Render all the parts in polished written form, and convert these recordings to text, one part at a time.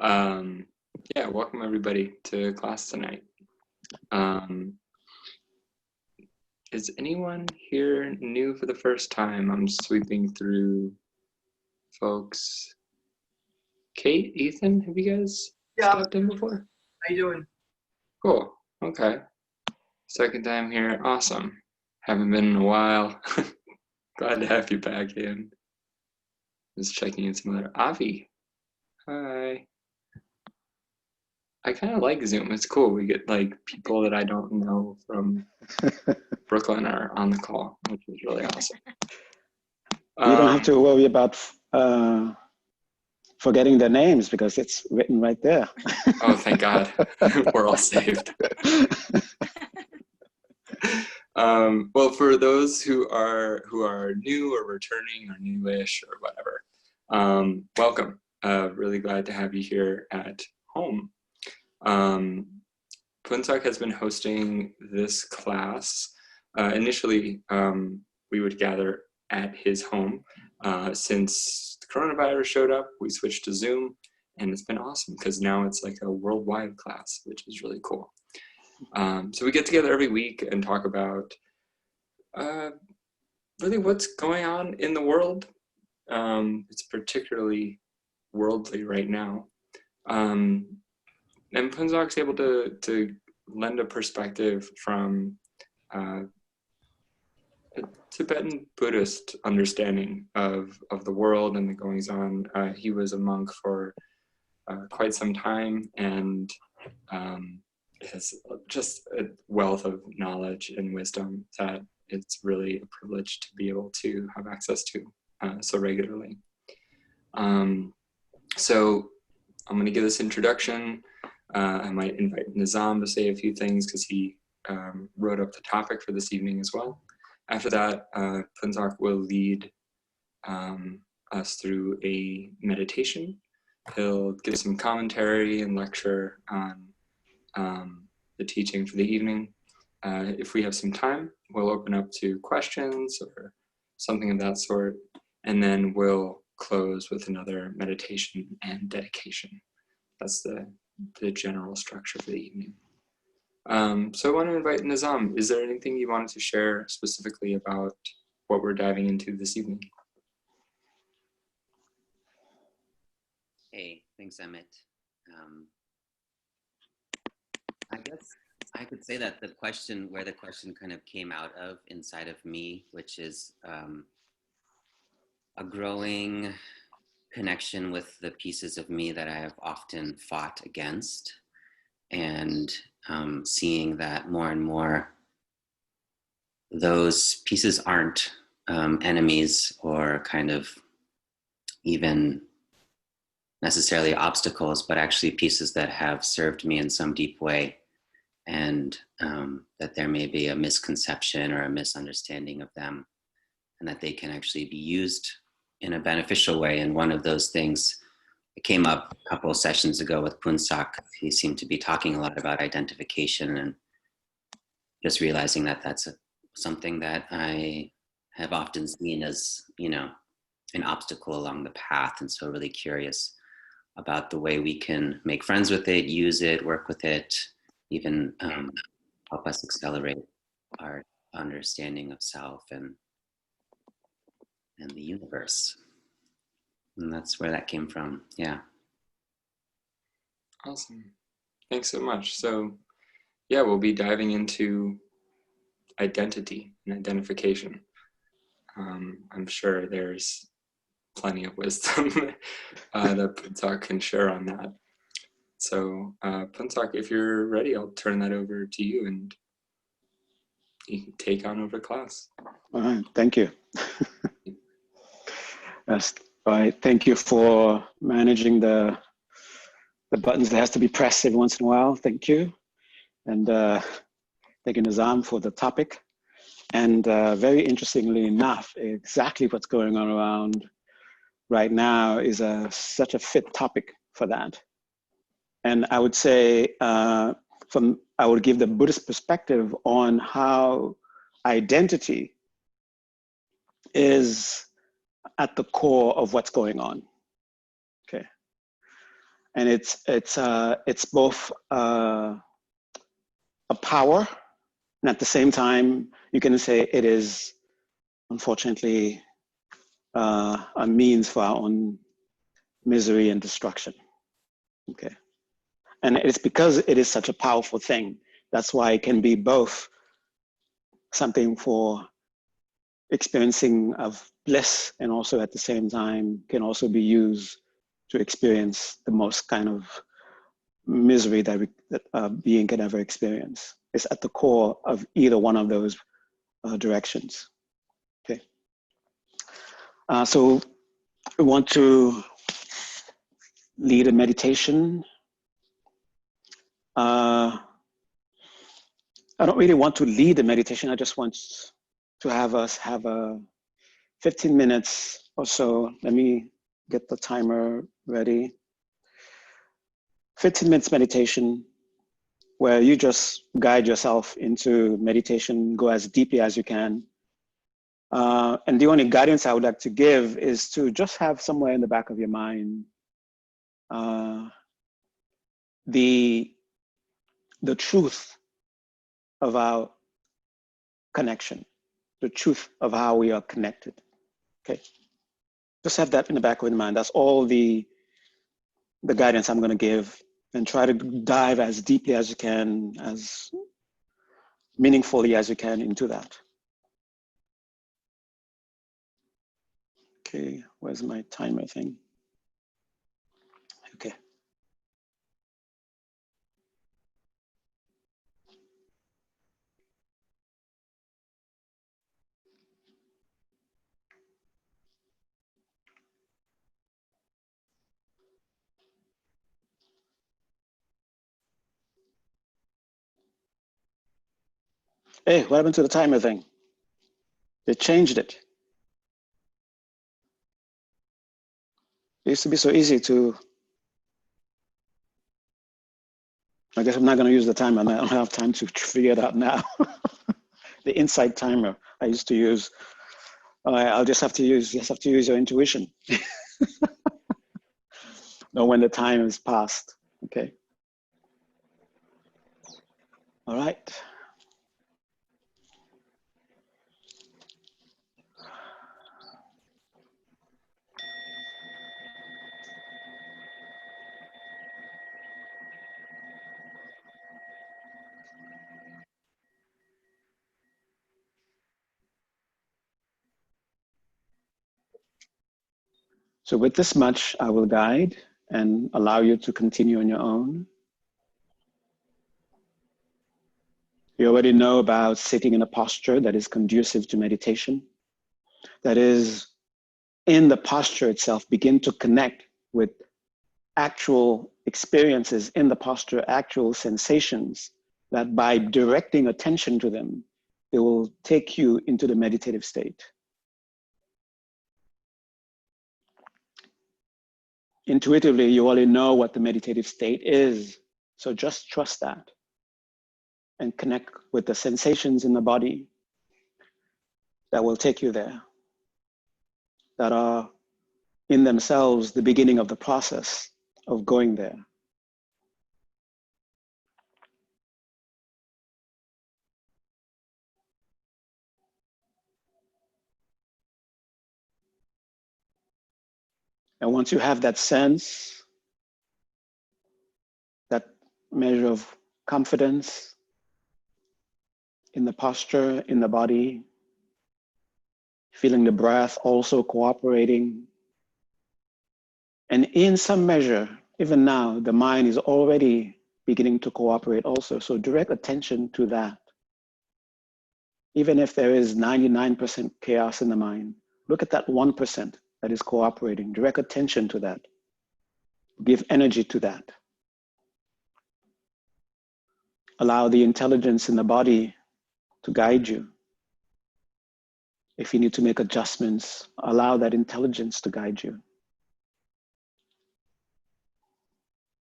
Yeah, welcome everybody to class tonight. Is anyone here new for the first time? I'm sweeping through folks. Kate, Ethan, have you guys stopped in before? How you doing? Cool, okay. Second time here, awesome. Haven't been in a while. Glad to have you back in. Just checking in some other, Avi, hi. I kind of like Zoom. It's cool. We get like people that I don't know from Brooklyn are on the call, which is really awesome. You don't have to worry about forgetting their names because it's written right there. Oh, thank God. We're all saved. Well, for those who are new or returning or newish or whatever, welcome. Really glad to have you here at home. Phuntsok has been hosting this class. Initially, we would gather at his home. Since the coronavirus showed up, we switched to Zoom, and it's been awesome because now it's like a worldwide class, which is really cool. So we get together every week and talk about really what's going on in the world. It's particularly worldly right now. And Phuntsok's able to lend a perspective from a Tibetan Buddhist understanding of the world and the goings on. He was a monk for quite some time and has just a wealth of knowledge and wisdom that it's really a privilege to be able to have access to so regularly. So I'm going to give this introduction. I might invite Nizam to say a few things because he wrote up the topic for this evening as well. After that, Phuntsok will lead us through a meditation. He'll give some commentary and lecture on the teaching for the evening. If we have some time, we'll open up to questions or something of that sort, and then we'll close with another meditation and dedication. That's the general structure for the evening. So I want to invite Nizam. Is there anything you wanted to share specifically about what we're diving into this evening? Hey, thanks, Emmett. I guess I could say that where the question kind of came out of inside of me, which is a growing connection with the pieces of me that I have often fought against, and seeing that more and more those pieces aren't enemies or kind of even necessarily obstacles, but actually pieces that have served me in some deep way, and that there may be a misconception or a misunderstanding of them, and that they can actually be used in a beneficial way. And one of those things, it came up a couple of sessions ago with Phuntsok. He seemed to be talking a lot about identification, and just realizing that that's something that I have often seen as, an obstacle along the path. And so really curious about the way we can make friends with it, use it, work with it, even help us accelerate our understanding of self and the universe. And that's where that came from. Yeah. Awesome. Thanks so much. So yeah, we'll be diving into identity and identification. I'm sure there's plenty of wisdom that Phuntsok can share on that. So Phuntsok, if you're ready, I'll turn that over to you and you can take on over class. All right, thank you. Yes, right. Thank you for managing the buttons that has to be pressed every once in a while. Thank you. And thank you, Nizam, for the topic. And very interestingly enough, exactly what's going on around right now is such a fit topic for that. And I would say, I would give the Buddhist perspective on how identity is at the core of what's going on. Okay. And it's both a power, and at the same time, you can say it is, unfortunately, a means for our own misery and destruction. Okay. And it's because it is such a powerful thing. That's why it can be both something for experiencing of bliss, and also at the same time can also be used to experience the most kind of misery that a being can ever experience. It's at the core of either one of those directions. Okay. So we want to lead a meditation. I don't really want to lead the meditation. I just want to have us have a 15 minutes or so. Let me get the timer ready. 15 minutes meditation where you just guide yourself into meditation, go as deeply as you can. And the only guidance I would like to give is to just have somewhere in the back of your mind the truth of our connection, the truth of how we are connected. Okay, just have that in the back of your mind. That's all the guidance I'm going to give, and try to dive as deeply as you can, as meaningfully as you can into that. Okay, where's my timer thing? Okay. Hey, what happened to the timer thing? They changed it. It used to be so easy to, I guess I'm not going to use the timer. I don't have time to figure it out now. The inside timer I used to use. I'll just have to use your intuition. Know when the time is past. Okay. All right. So with this much, I will guide and allow you to continue on your own. You already know about sitting in a posture that is conducive to meditation. That is, in the posture itself, begin to connect with actual experiences in the posture, actual sensations, that by directing attention to them, it will take you into the meditative state. Intuitively, you already know what the meditative state is, so just trust that and connect with the sensations in the body that will take you there, that are in themselves the beginning of the process of going there. And once you have that sense, that measure of confidence in the posture, in the body, feeling the breath also cooperating, and in some measure, even now, the mind is already beginning to cooperate also. So direct attention to that. Even if there is 99% chaos in the mind, look at that 1% that is cooperating. Direct attention to that. Give energy to that. Allow the intelligence in the body to guide you. If you need to make adjustments, allow that intelligence to guide you.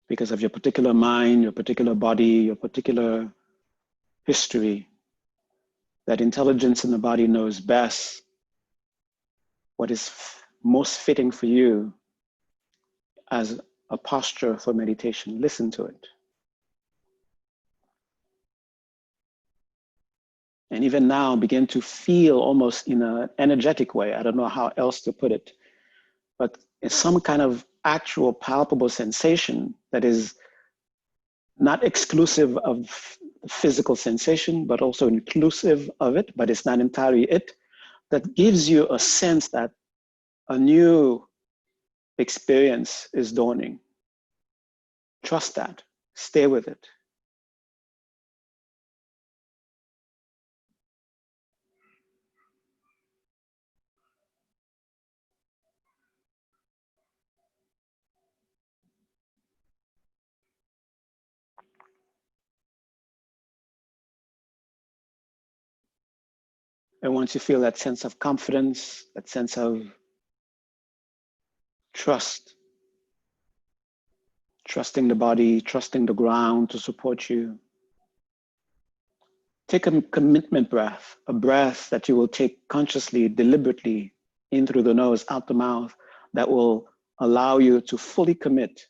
Because of your particular mind, your particular body, your particular history, that intelligence in the body knows best what is most fitting for you as a posture for meditation. Listen to it. And even now, begin to feel almost in an energetic way. I don't know how else to put it, but it's some kind of actual palpable sensation that is not exclusive of physical sensation, but also inclusive of it, but it's not entirely it, that gives you a sense that a new experience is dawning. Trust that. Stay with it. And once you feel that sense of confidence, that sense of trust, trusting the body, trusting the ground to support you, take a commitment breath, a breath that you will take consciously, deliberately, in through the nose, out the mouth, that will allow you to fully commit,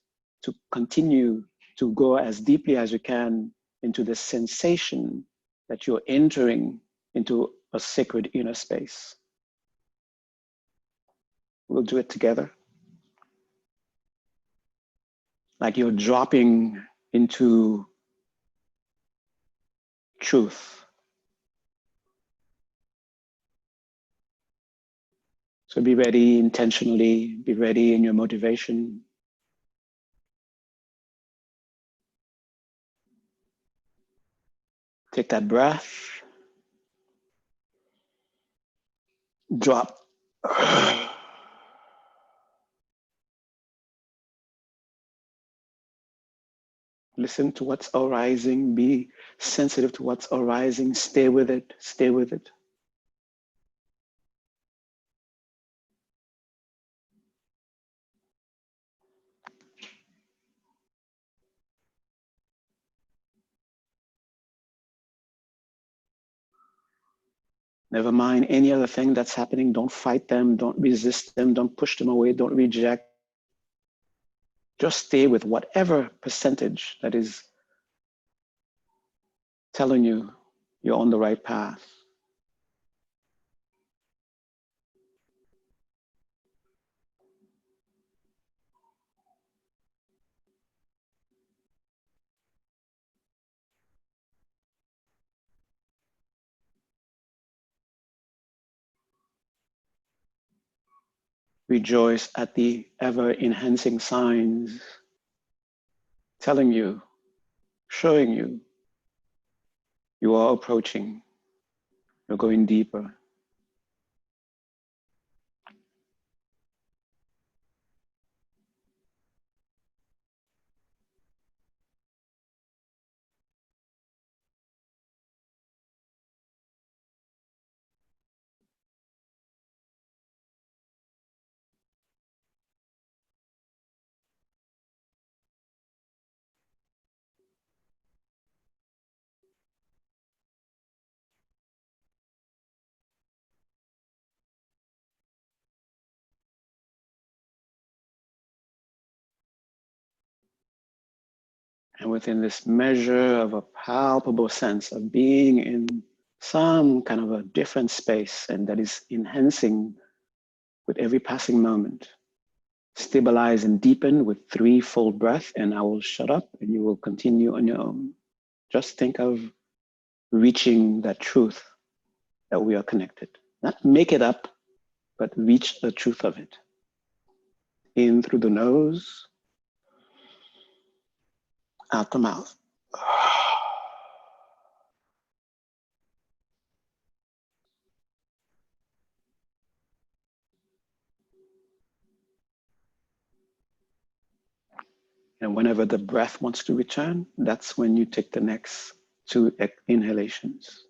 to continue to go as deeply as you can into the sensation that you're entering into a sacred inner space. We'll do it together. Like you're dropping into truth. So be ready intentionally, be ready in your motivation. Take that breath. Drop. Listen to what's arising. Be sensitive to what's arising. Stay with it. Stay with it. Never mind any other thing that's happening. Don't fight them. Don't resist them. Don't push them away. Don't reject. Just stay with whatever percentage that is telling you you're on the right path. Rejoice at the ever-enhancing signs telling you, showing you, you are approaching, you're going deeper. And within this measure of a palpable sense of being in some kind of a different space, and that is enhancing with every passing moment, stabilize and deepen with 3 full breaths, and I will shut up and you will continue on your own. Just think of reaching that truth that we are connected. Not make it up, but reach the truth of it. In through the nose, out the mouth. And whenever the breath wants to return, that's when you take the next 2 inhalations.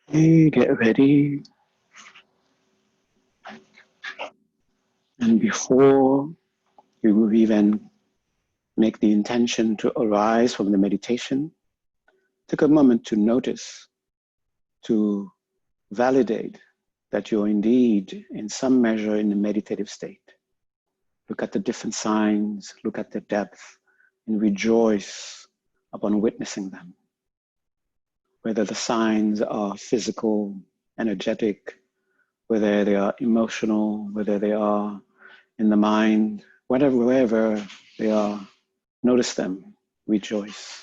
Okay, get ready. And before you even make the intention to arise from the meditation, take a moment to notice, to validate that you're indeed in some measure in a meditative state. Look at the different signs, look at the depth, and rejoice upon witnessing them. Whether the signs are physical, energetic, whether they are emotional, whether they are in the mind, wherever they are, notice them, rejoice.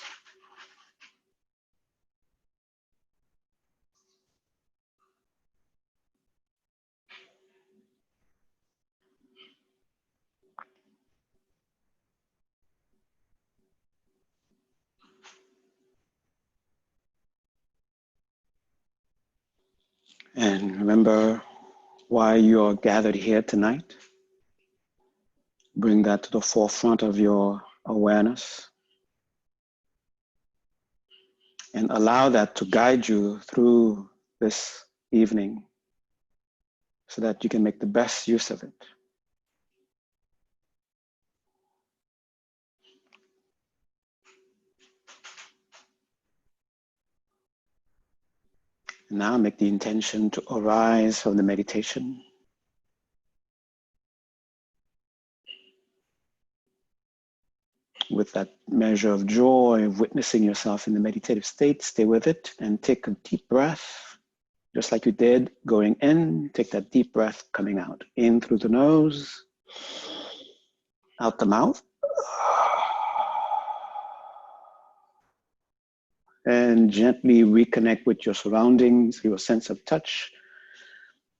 And remember why you are gathered here tonight. Bring that to the forefront of your awareness and allow that to guide you through this evening so that you can make the best use of it. And now make the intention to arise from the meditation. With that measure of joy of witnessing yourself in the meditative state, stay with it and take a deep breath, just like you did going in. Take that deep breath coming out, in through the nose, out the mouth. And gently reconnect with your surroundings, your sense of touch,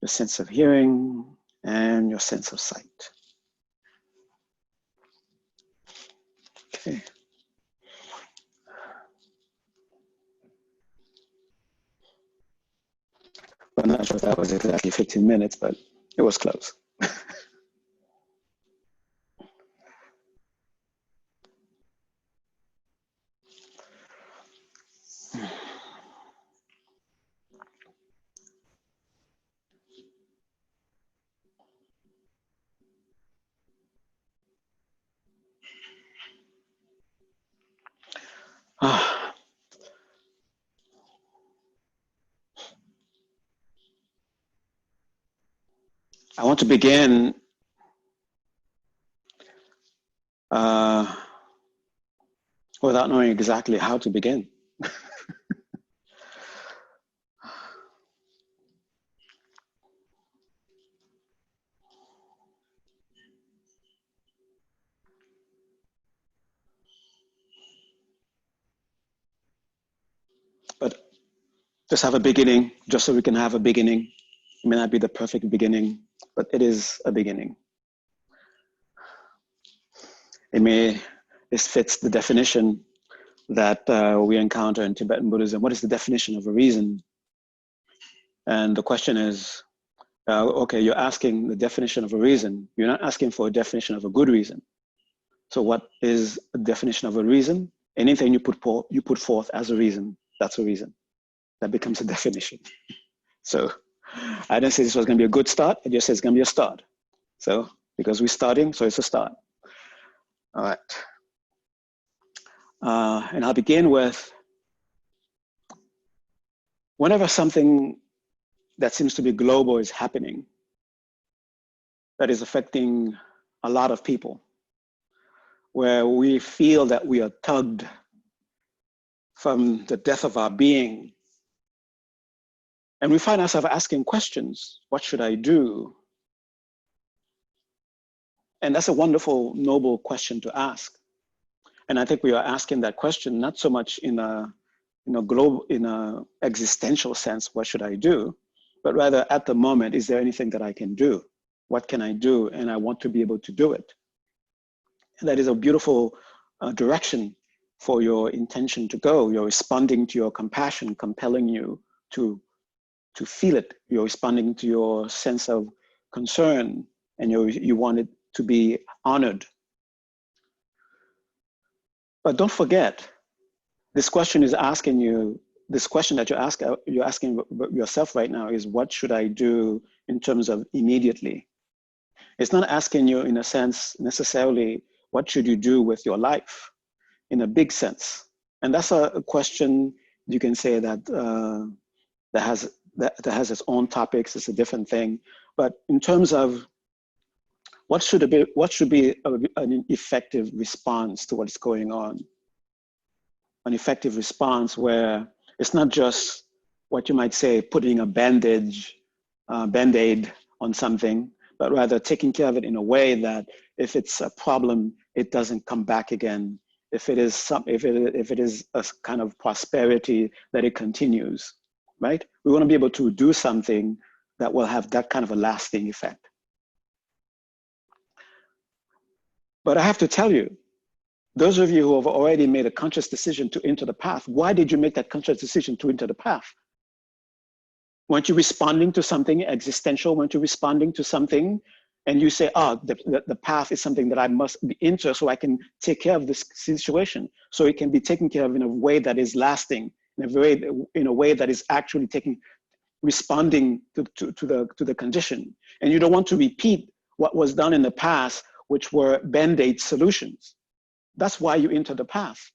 your sense of hearing, and your sense of sight. Okay. I'm not sure if that was exactly 15 minutes, but it was close. I want to begin without knowing exactly how to begin. But just have a beginning, just so we can have a beginning. It may not be the perfect beginning, but it is a beginning. This fits the definition that we encounter in Tibetan Buddhism. What is the definition of a reason? And the question is, okay, you're asking the definition of a reason. You're not asking for a definition of a good reason. So what is a definition of a reason? Anything you put forth as a reason, that's a reason. that becomes a definition. So I didn't say this was going to be a good start. I just said it's going to be a start. So because we're starting, so it's a start. All right. And I'll begin with, whenever something that seems to be global is happening, that is affecting a lot of people, where we feel that we are tugged from the depth of our being, and we find ourselves asking questions. What should I do? And that's a wonderful, noble question to ask. And I think we are asking that question not so much in a global, in a existential sense, what should I do? But rather, at the moment, is there anything that I can do? What can I do? And I want to be able to do it. And that is a beautiful direction for your intention to go. You're responding to your compassion, compelling you to feel it. You're responding to your sense of concern, and you want it to be honored. But don't forget, this question is asking you, this question that you're asking yourself right now is, what should I do in terms of immediately? It's not asking you, in a sense, necessarily, what should you do with your life in a big sense? And that's a question you can say that that has its own topics. It's a different thing. But in terms of what should be an effective response to what's going on? An effective response where it's not just what you might say, putting a Band-Aid on something, but rather taking care of it in a way that if it's a problem, it doesn't come back again. If it is a kind of prosperity, that it continues, right? We want to be able to do something that will have that kind of a lasting effect. But I have to tell you, those of you who have already made a conscious decision to enter the path, why did you make that conscious decision to enter the path? Weren't you responding to something existential? Weren't you responding to something and you say, oh, the path is something that I must be into so I can take care of this situation, so it can be taken care of in a way that is lasting, in a way that is actually responding to the condition. And you don't want to repeat what was done in the past, which were Band-Aid solutions. That's why you enter the path.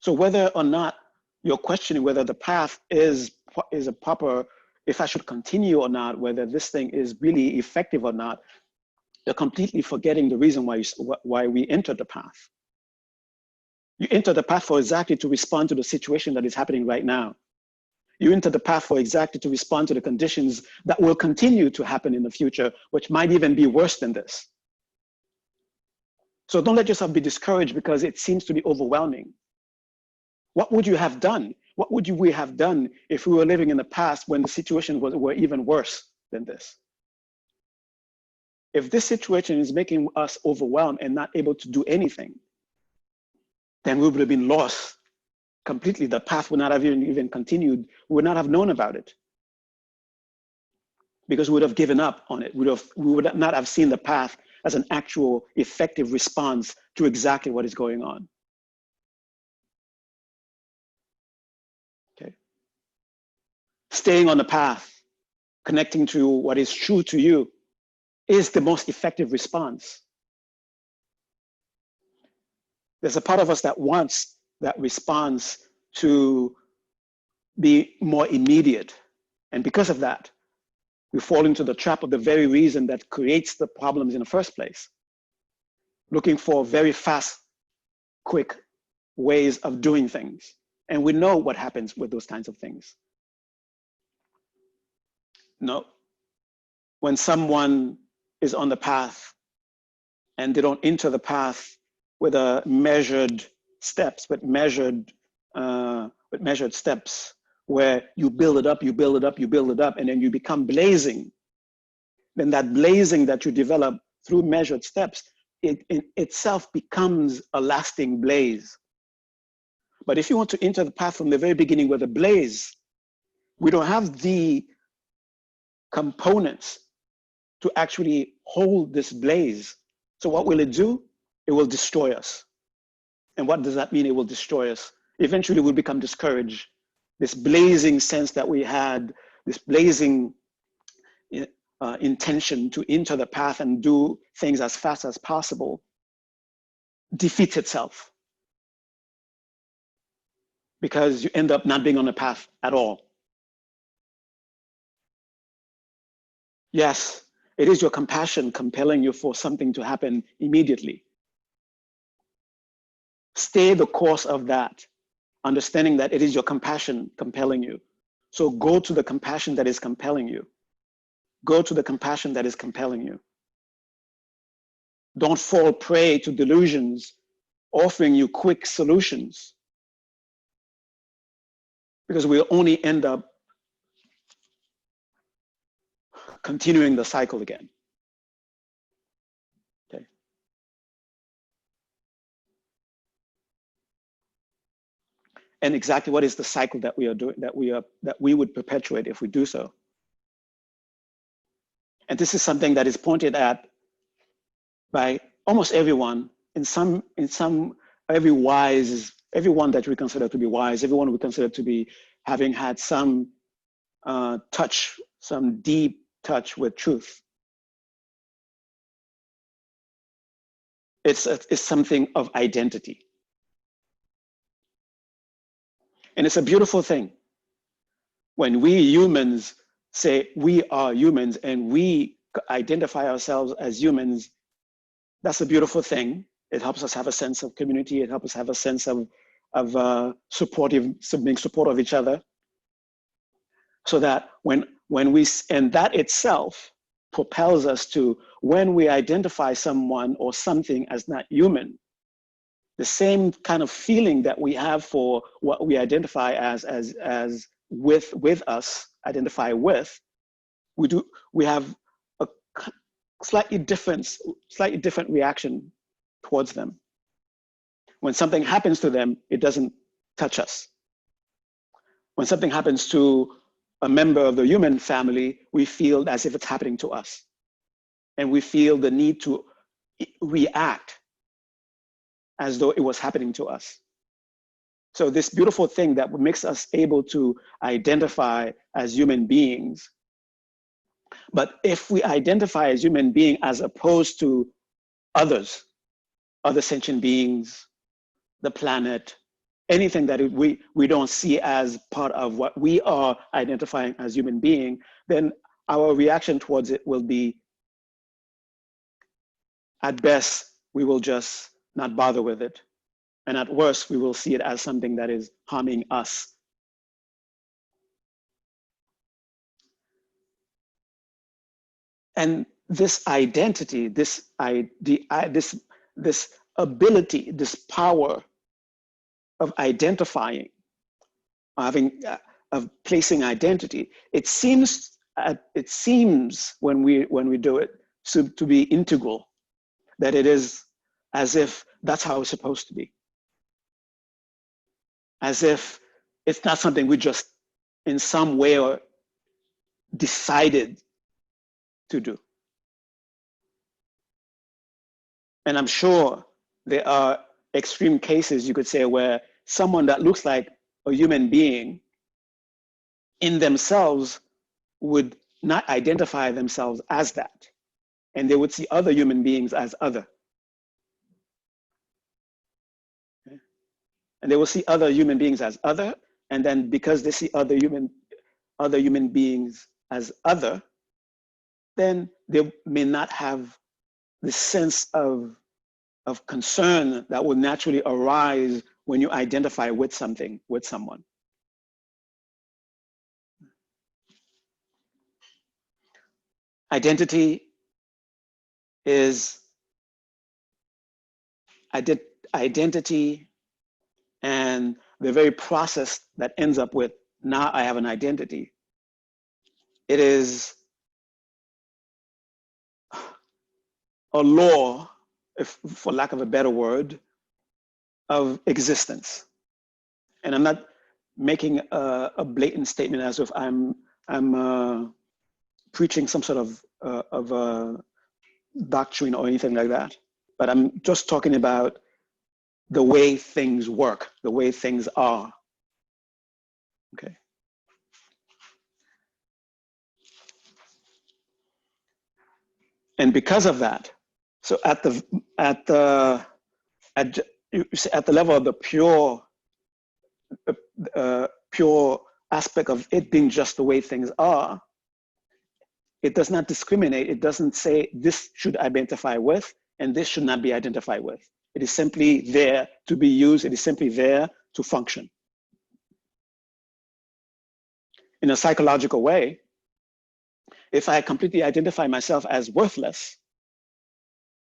So whether or not you're questioning whether the path is a proper, if I should continue or not, whether this thing is really effective or not, you're completely forgetting the reason why we entered the path. You enter the path for exactly to respond to the situation that is happening right now. You enter the path for exactly to respond to the conditions that will continue to happen in the future, which might even be worse than this. So don't let yourself be discouraged because it seems to be overwhelming. What would you have done? What would we have done if we were living in the past when the situation were even worse than this? If this situation is making us overwhelmed and not able to do anything, then we would have been lost completely. The path would not have even continued. We would not have known about it because we would have given up on it. We would not have seen the path as an actual effective response to exactly what is going on. Okay. Staying on the path, connecting to what is true to you, is the most effective response. There's a part of us that wants that response to be more immediate. And because of that, we fall into the trap of the very reason that creates the problems in the first place. Looking for very fast, quick ways of doing things. And we know what happens with those kinds of things. No. When someone is on the path and they don't enter the path with a measured steps, with measured steps, where you build it up, you build it up, you build it up, and then you become blazing. Then that blazing that you develop through measured steps, it itself becomes a lasting blaze. But if you want to enter the path from the very beginning with a blaze, we don't have the components to actually hold this blaze. So what will it do? It will destroy us. And what does that mean? It will destroy us. Eventually we'll become discouraged this blazing sense that we had, this blazing intention to enter the path and do things as fast as possible, defeats itself, because you end up not being on the path at all. Yes, it is your compassion compelling you for something to happen immediately. Stay the course of that, understanding that it is your compassion compelling you. So go to the compassion that is compelling you. Go to the compassion that is compelling you. Don't fall prey to delusions offering you quick solutions, because we'll only end up continuing the cycle again. Okay. And exactly what is the cycle that we are doing, that we would perpetuate if we do so? And this is something that is pointed at by almost everyone, everyone that we consider to be wise, everyone we consider to be having had some touch, some deep touch with truth. It's something of identity. And it's a beautiful thing when we humans say we are humans and we identify ourselves as humans. That's a beautiful thing. It helps us have a sense of community. It helps us have a sense of being supportive of each other. So that and that itself propels us to, when we identify someone or something as not human, the same kind of feeling that we have for what we identify as with us, identify with, we have a slightly different reaction towards them. When something happens to them, it doesn't touch us. When something happens to a member of the human family, we feel as if it's happening to us. And we feel the need to react as though it was happening to us. So this beautiful thing that makes us able to identify as human beings. But if we identify as human beings as opposed to others, other sentient beings, the planet, anything that we don't see as part of what we are identifying as human being, then our reaction towards it will be, at best, we will just not bother with it. And at worst, we will see it as something that is harming us. And this identity, this ability, this power of identifying, of placing identity, it seems when we do it to be integral, that it is as if that's how it's supposed to be. As if it's not something we just in some way or decided to do. And I'm sure there are extreme cases, you could say, where someone that looks like a human being in themselves would not identify themselves as that. And they would see other human beings as other. Okay? And they will see other human beings as other. And then because they see other human beings as other, then they may not have the sense of concern that will naturally arise when you identify with something, with someone. Identity is identity, and the very process that ends up with, now I have an identity. It is a law, if for lack of a better word, of existence. And I'm not making a blatant statement as if I'm preaching some sort of doctrine or anything like that. But I'm just talking about the way things work, the way things are. Okay. And because of that, so at the level of the pure aspect of it being just the way things are, it does not discriminate. It doesn't say this should identify with and this should not be identified with. It is simply there to be used. It is simply there to function. In a psychological way, if I completely identify myself as worthless,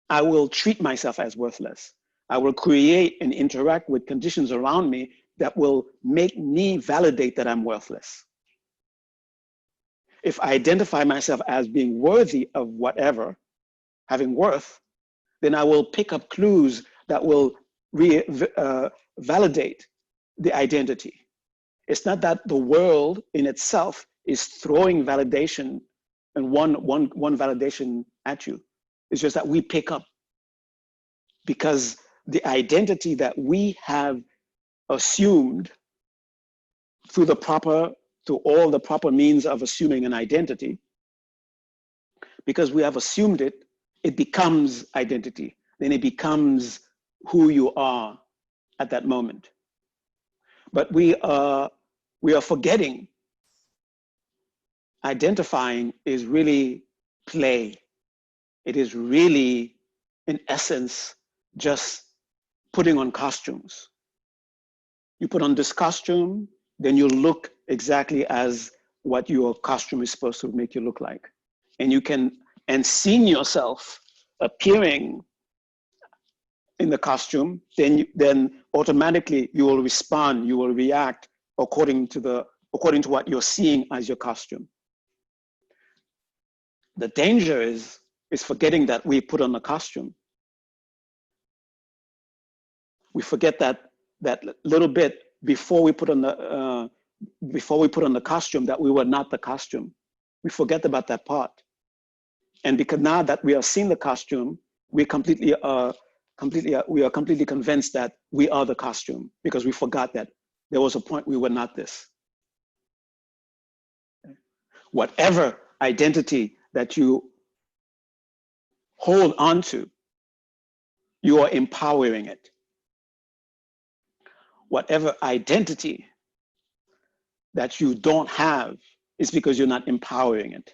I will treat myself as worthless. I will create and interact with conditions around me that will make me validate that I'm worthless. If I identify myself as being worthy of whatever, having worth, then I will pick up clues that will validate the identity. It's not that the world in itself is throwing validation and one validation at you. It's just that we pick up, because the identity that we have assumed through all the proper means of assuming an identity, because we have assumed it, it becomes identity. Then it becomes who you are at that moment. But we are forgetting identifying is really play. It is really, in essence, just putting on costumes. You put on this costume, then you look exactly as what your costume is supposed to make you look like. And you can, and seeing yourself appearing in the costume, then automatically you will respond, you will react according to what you're seeing as your costume. The danger is forgetting that we put on a costume. We forget that little bit before we put on the costume, that we were not the costume. We forget about that part. And because now that we are seeing the costume, we are completely convinced that we are the costume, because we forgot that there was a point we were not this. Whatever identity that you hold on to, you are empowering it. Whatever identity that you don't have is because you're not empowering it.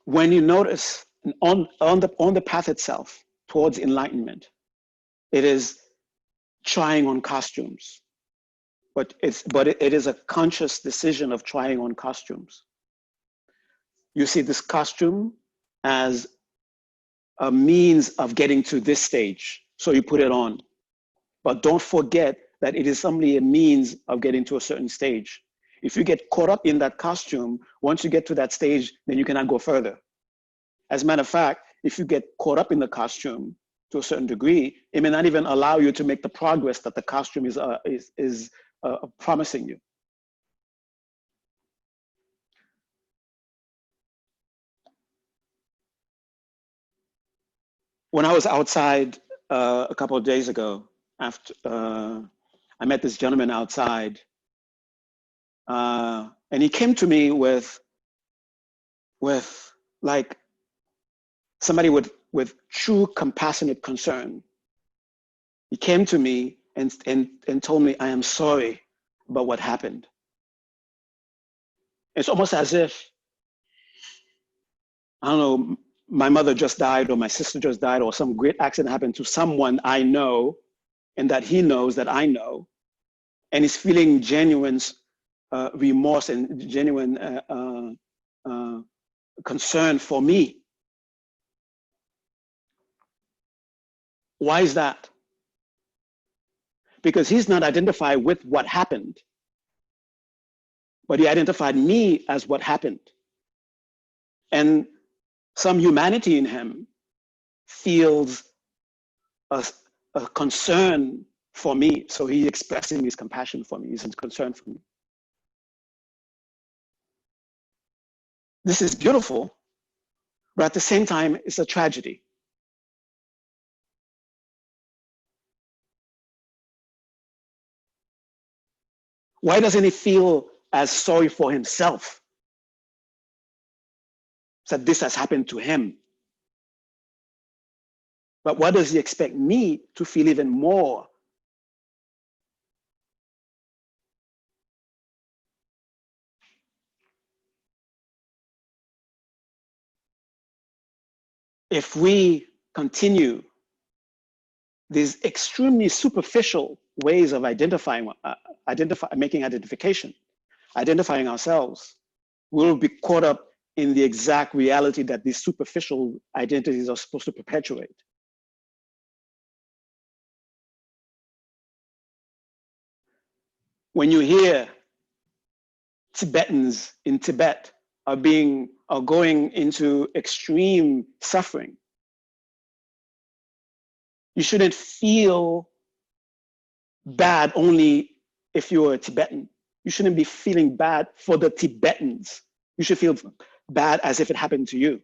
When you notice on the path itself towards enlightenment, it is trying on costumes, but it is a conscious decision of trying on costumes. You see this costume as a means of getting to this stage, so you put it on. But don't forget that it is only a means of getting to a certain stage. If you get caught up in that costume, once you get to that stage, then you cannot go further. As a matter of fact, if you get caught up in the costume to a certain degree, it may not even allow you to make the progress that the costume is promising you. When I was outside a couple of days ago, after I met this gentleman outside, and he came to me with like somebody with true compassionate concern. He came to me and told me, I am sorry about what happened. It's almost as if, I don't know, my mother just died, or my sister just died, or some great accident happened to someone I know, and that he knows that I know, and he's feeling genuine remorse and genuine concern for me. Why is that? Because he's not identified with what happened, but he identified me as what happened. And some humanity in him feels a concern for me. So he's expressing his compassion for me, his concern for me. This is beautiful, but at the same time, it's a tragedy. Why doesn't he feel as sorry for himself that this has happened to him? But why does he expect me to feel even more? If we continue these extremely superficial ways of identifying ourselves, we'll be caught up in the exact reality that these superficial identities are supposed to perpetuate. When you hear Tibetans in Tibet are going into extreme suffering, you shouldn't feel bad only if you're a Tibetan. You shouldn't be feeling bad for the Tibetans. You should feel bad as if it happened to you.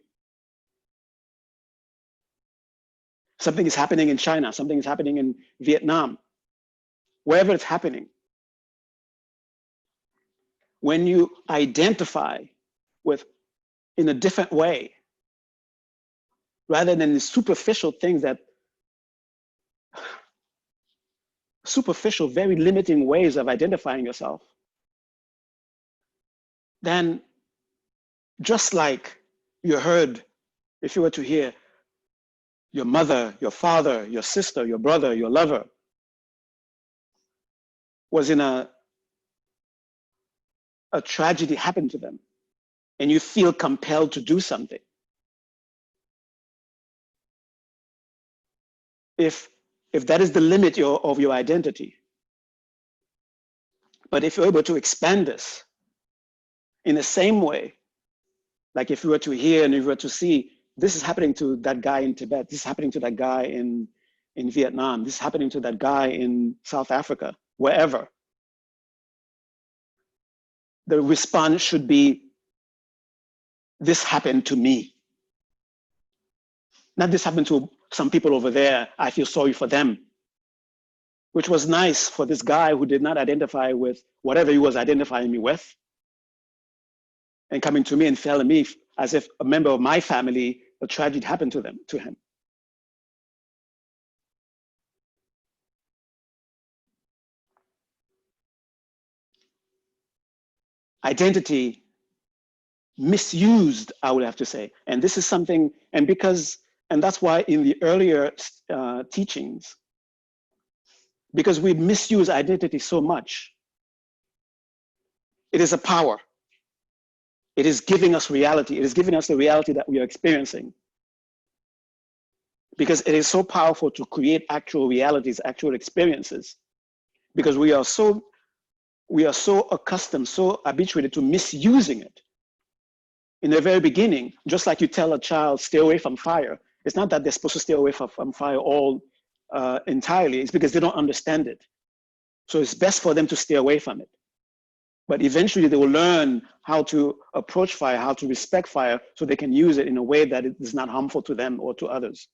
Something is happening in China, something is happening in Vietnam, wherever it's happening. When you identify with in a different way, rather than the superficial things that, superficial, very limiting ways of identifying yourself, then just like you heard, if you were to hear your mother, your father, your sister, your brother, your lover was in a tragedy happened to them, and you feel compelled to do something. If that is the limit of your identity, but if you're able to expand this in the same way, like if you were to hear and if you were to see, this is happening to that guy in Tibet, this is happening to that guy in Vietnam, this is happening to that guy in South Africa, wherever, the response should be, this happened to me. Not this happened to some people over there, I feel sorry for them. Which was nice for this guy who did not identify with whatever he was identifying me with, and coming to me and telling me as if a member of my family, a tragedy happened to him. Identity misused, I would have to say. And this is something, and that's why in the earlier teachings, because we misuse identity so much, it is a power. It is giving us reality. It is giving us the reality that we are experiencing. Because it is so powerful to create actual realities, actual experiences. Because we are so accustomed, so habituated to misusing it. In the very beginning, just like you tell a child, stay away from fire, it's not that they're supposed to stay away from fire all entirely, it's because they don't understand it. So it's best for them to stay away from it. But eventually they will learn how to approach fire, how to respect fire, so they can use it in a way that it is not harmful to them or to others.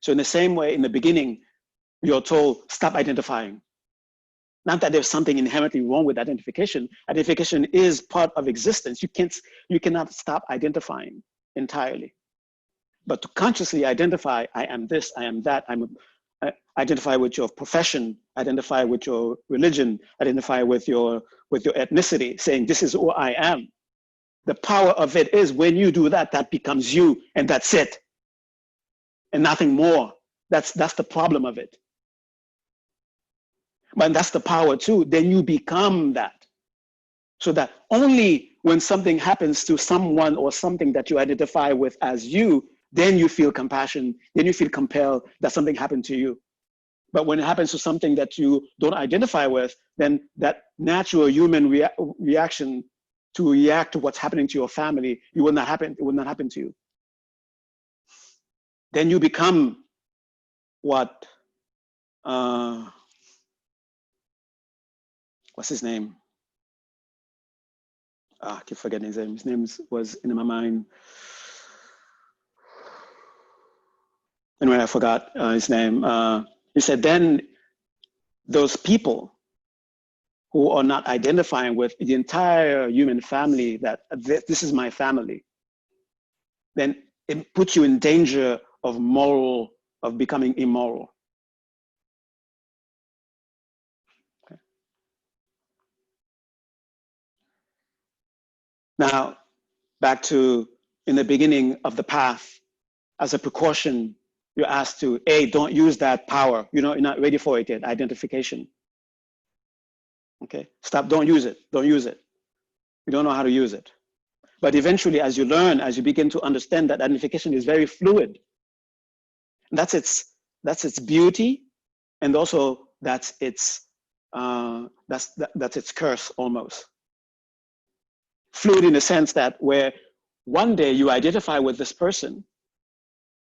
So in the same way, in the beginning, you're told, stop identifying. Not that there's something inherently wrong with identification. Identification is part of existence. You cannot stop identifying entirely. But to consciously identify, I am this, I am that, identify with your profession, identify with your religion, identify with your ethnicity, saying this is who I am. The power of it is when you do that, that becomes you, and that's it. And nothing more. That's the problem of it. But that's the power too. Then you become that. So that only when something happens to someone or something that you identify with as you, then you feel compassion, then you feel compelled that something happened to you. But when it happens to something that you don't identify with, then that natural human reaction to react to what's happening to your family, it will not happen to you. Then you become what, what's his name? I keep forgetting his name. His name was in my mind. Anyway, I forgot his name. He said, then those people who are not identifying with the entire human family, that this is my family, then it puts you in danger of becoming immoral. Okay. Now, back to in the beginning of the path, as a precaution, you're asked to, A, don't use that power. You're not ready for it yet, identification. Okay, stop, don't use it, don't use it. You don't know how to use it. But eventually, as you learn, as you begin to understand that identification is very fluid, that's its beauty, and also that's its curse almost. Fluid in the sense that where one day you identify with this person,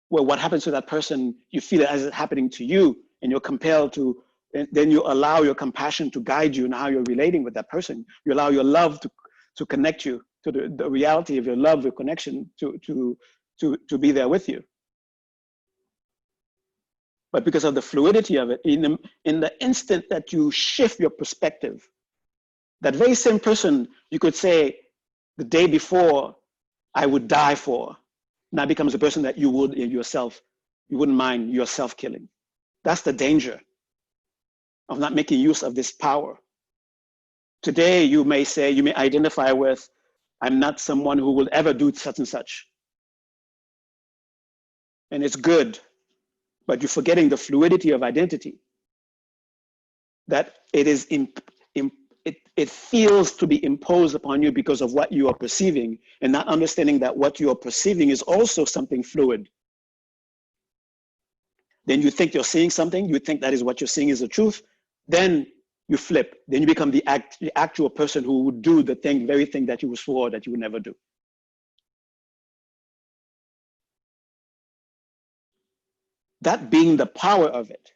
where what happens to that person, you feel it as it's happening to you, and you're compelled to, and then you allow your compassion to guide you in how you're relating with that person. You allow your love to connect you to the reality of your love, your connection to be there with you. But because of the fluidity of it, in the instant that you shift your perspective, that very same person, you could say the day before, I would die for, now becomes a person that you wouldn't mind yourself killing. That's the danger of not making use of this power. Today, you may identify with, I'm not someone who will ever do such and such. And it's good, but you're forgetting the fluidity of identity. That it feels to be imposed upon you because of what you are perceiving, and not understanding that what you are perceiving is also something fluid. Then you think you're seeing something, you think that is what you're seeing is the truth, then you flip, then you become the actual person who would do the very thing that you swore that you would never do. That being the power of it,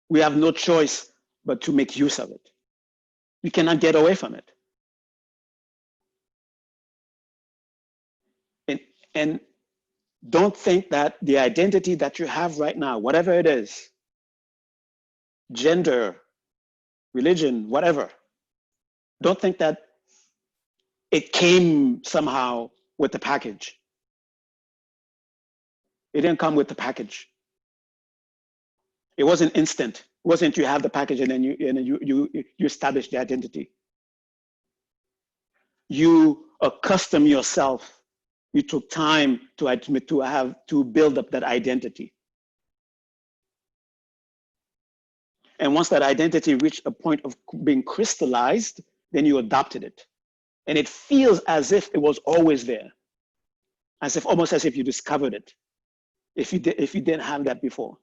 we have no choice but to make use of it. You cannot get away from it. And don't think that the identity that you have right now, whatever it is, gender, religion, whatever, don't think that it came somehow with the package. It didn't come with the package. It wasn't instant. It wasn't you have the package and then you establish the identity. You accustom yourself. You took time to build up that identity. And once that identity reached a point of being crystallized, then you adopted it. And it feels as if it was always there, almost as if you discovered it, if you didn't have that before.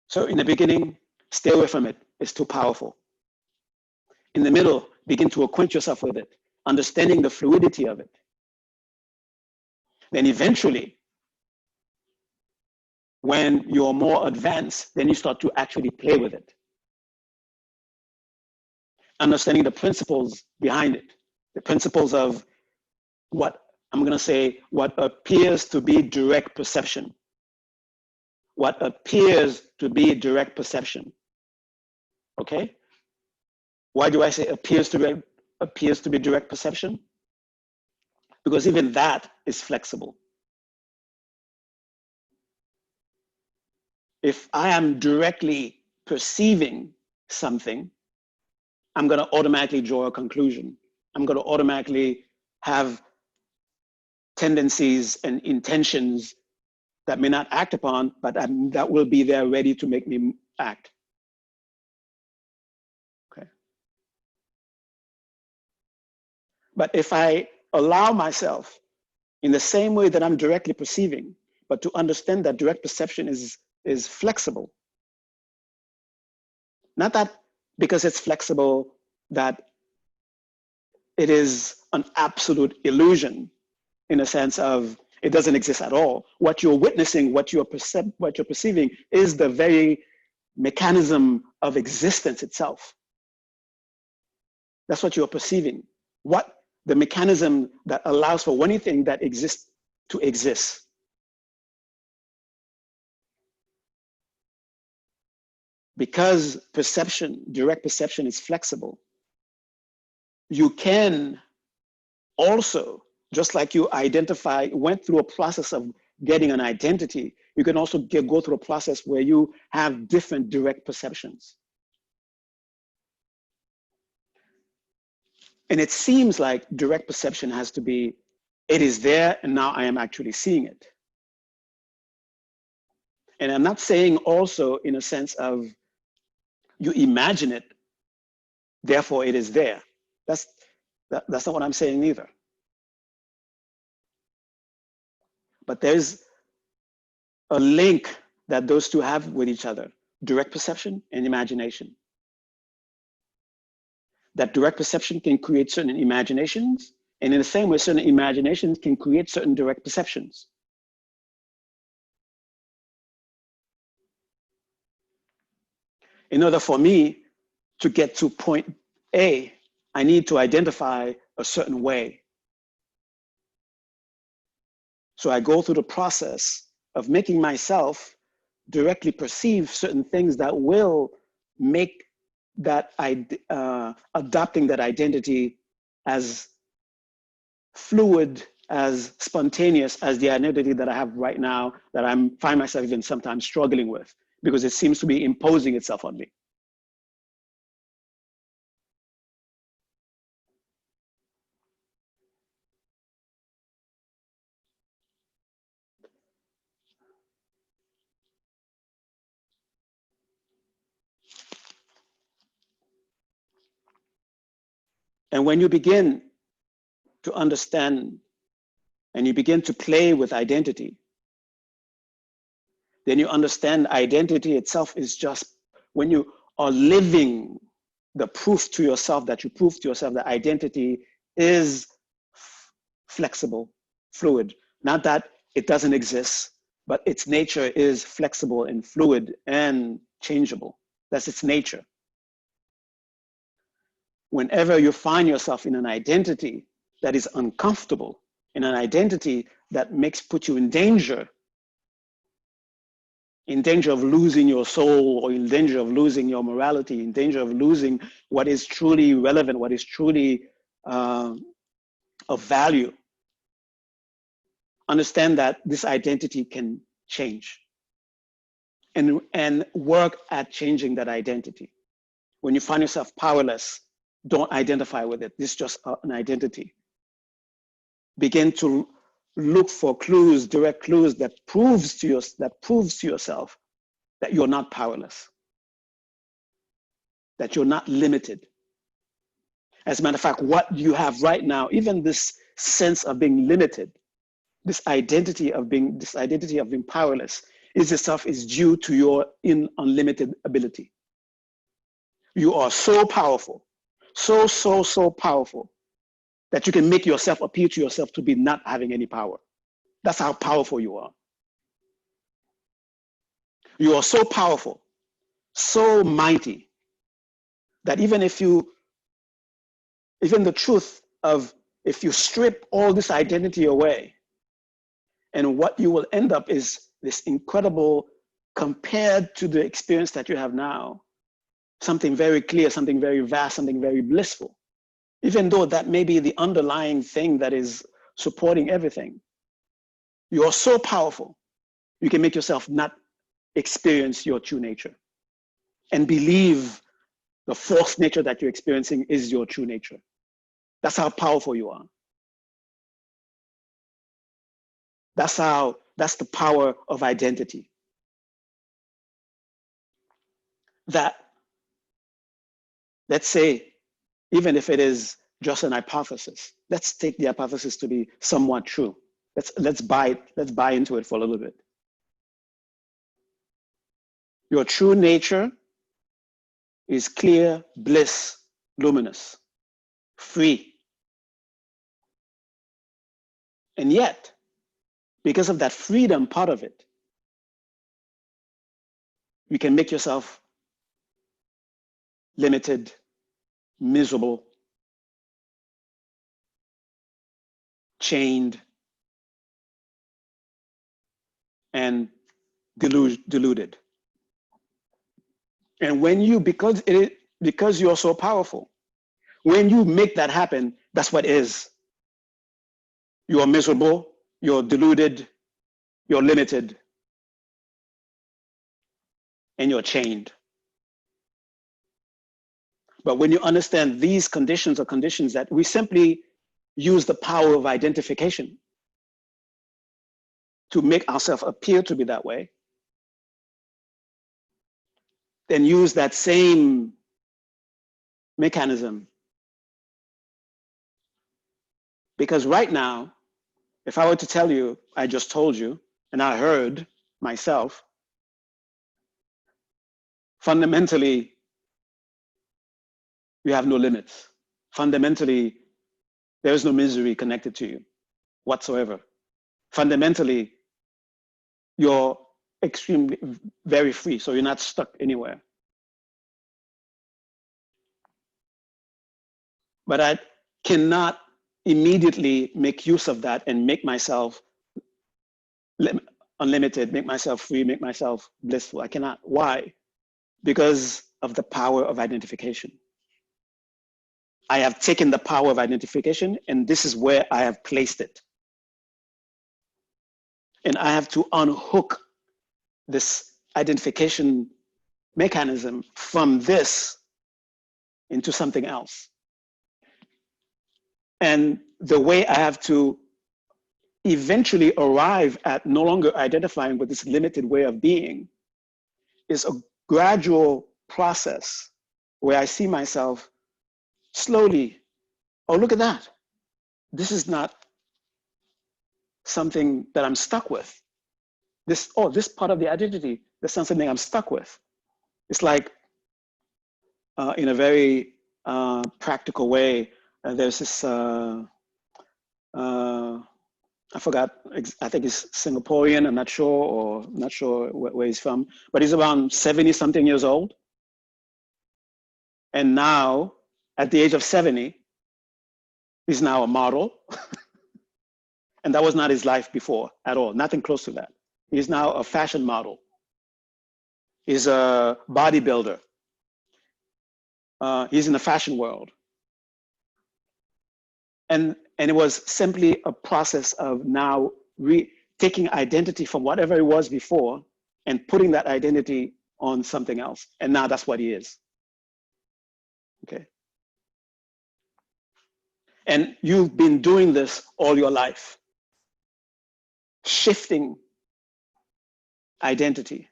So in the beginning, stay away from it. It's too powerful. In the middle, begin to acquaint yourself with it, understanding the fluidity of it. Then eventually, when you're more advanced, then you start to actually play with it. Understanding the principles behind it, the principles of what appears to be direct perception. What appears to be direct perception. Okay? Why do I say appears to be direct perception? Because even that is flexible. If I am directly perceiving something, I'm going to automatically draw a conclusion. I'm going to automatically have tendencies and intentions that may not act upon, but that will be there ready to make me act. Okay. But if I allow myself in the same way that I'm directly perceiving, but to understand that direct perception is flexible. Not that because it's flexible that it is an absolute illusion in a sense of it doesn't exist at all. What you're witnessing, what you're perceiving is the very mechanism of existence itself. That's what you're perceiving. What the mechanism that allows for anything that exists to exist. Because perception, direct perception is flexible, you can also, just like you went through a process of getting an identity, you can also go through a process where you have different direct perceptions. And it seems like direct perception has to be, it is there and now I am actually seeing it. And I'm not saying also in a sense of you imagine it, therefore it is there. That's not what I'm saying either. But there's a link that those two have with each other, direct perception and imagination. That direct perception can create certain imaginations, and in the same way, certain imaginations can create certain direct perceptions. In order for me to get to point A, I need to identify a certain way. So I go through the process of making myself directly perceive certain things that will make that adopting that identity as fluid, as spontaneous as the identity that I have right now, that I find myself even sometimes struggling with, because it seems to be imposing itself on me. And when you begin to understand and you begin to play with identity, then you understand identity itself is just when you are living the proof to yourself, that you prove to yourself that identity is flexible, fluid. Not that it doesn't exist, but its nature is flexible and fluid and changeable. That's its nature. Whenever you find yourself in an identity that is uncomfortable, in an identity that put you in danger of losing your soul, or in danger of losing your morality, in danger of losing what is truly relevant, what is truly of value, understand that this identity can change and work at changing that identity. When you find yourself powerless, don't identify with it. This is just an identity. Begin to look for clues, direct clues that proves to yourself that you're not powerless, that you're not limited. As a matter of fact, what you have right now, even this sense of being limited, this identity of being powerless, is due to your unlimited ability. You are so powerful, so powerful, that you can make yourself appear to yourself to be not having any power. That's how powerful you are. You are so powerful, so mighty, that even the truth of, if you strip all this identity away, and what you will end up is this incredible, compared to the experience that you have now, something very clear, something very vast, something very blissful. Even though that may be the underlying thing that is supporting everything. You are so powerful, you can make yourself not experience your true nature and believe the false nature that you're experiencing is your true nature. That's how powerful you are. That's the power of identity. That, let's say, even if it is just an hypothesis, let's take the hypothesis to be somewhat true. Let's buy into it for a little bit. Your true nature is clear, bliss, luminous, free. And yet, because of that freedom part of it, you can make yourself limited, miserable, chained, and deluded. And when you, because you're so powerful, when you make that happen, that's what is. You are miserable, you're deluded, you're limited, and you're chained. But when you understand these conditions are conditions that we simply use the power of identification to make ourselves appear to be that way, then use that same mechanism. Because right now, if I were to tell you, I just told you, and I heard myself, fundamentally, you have no limits. Fundamentally, there is no misery connected to you whatsoever. Fundamentally, you're extremely, very free, so you're not stuck anywhere. But I cannot immediately make use of that and make myself unlimited, make myself free, make myself blissful. I cannot. Why? Because of the power of identification. I have taken the power of identification, and this is where I have placed it. And I have to unhook this identification mechanism from this into something else. And the way I have to eventually arrive at no longer identifying with this limited way of being is a gradual process where I see myself slowly, oh, look at that. This is not something that I'm stuck with. This part of the identity, that's not something I'm stuck with. It's like, in a very practical way, there's this, I forgot, I think he's Singaporean, I'm not sure where he's from, but he's around 70 something years old. And now, at the age of 70, he's now a model. And that was not his life before at all, nothing close to that. He's now a fashion model. He's a bodybuilder. He's in the fashion world. And it was simply a process of now taking identity from whatever it was before and putting that identity on something else. And now that's what he is. Okay. And you've been doing this all your life, shifting identity.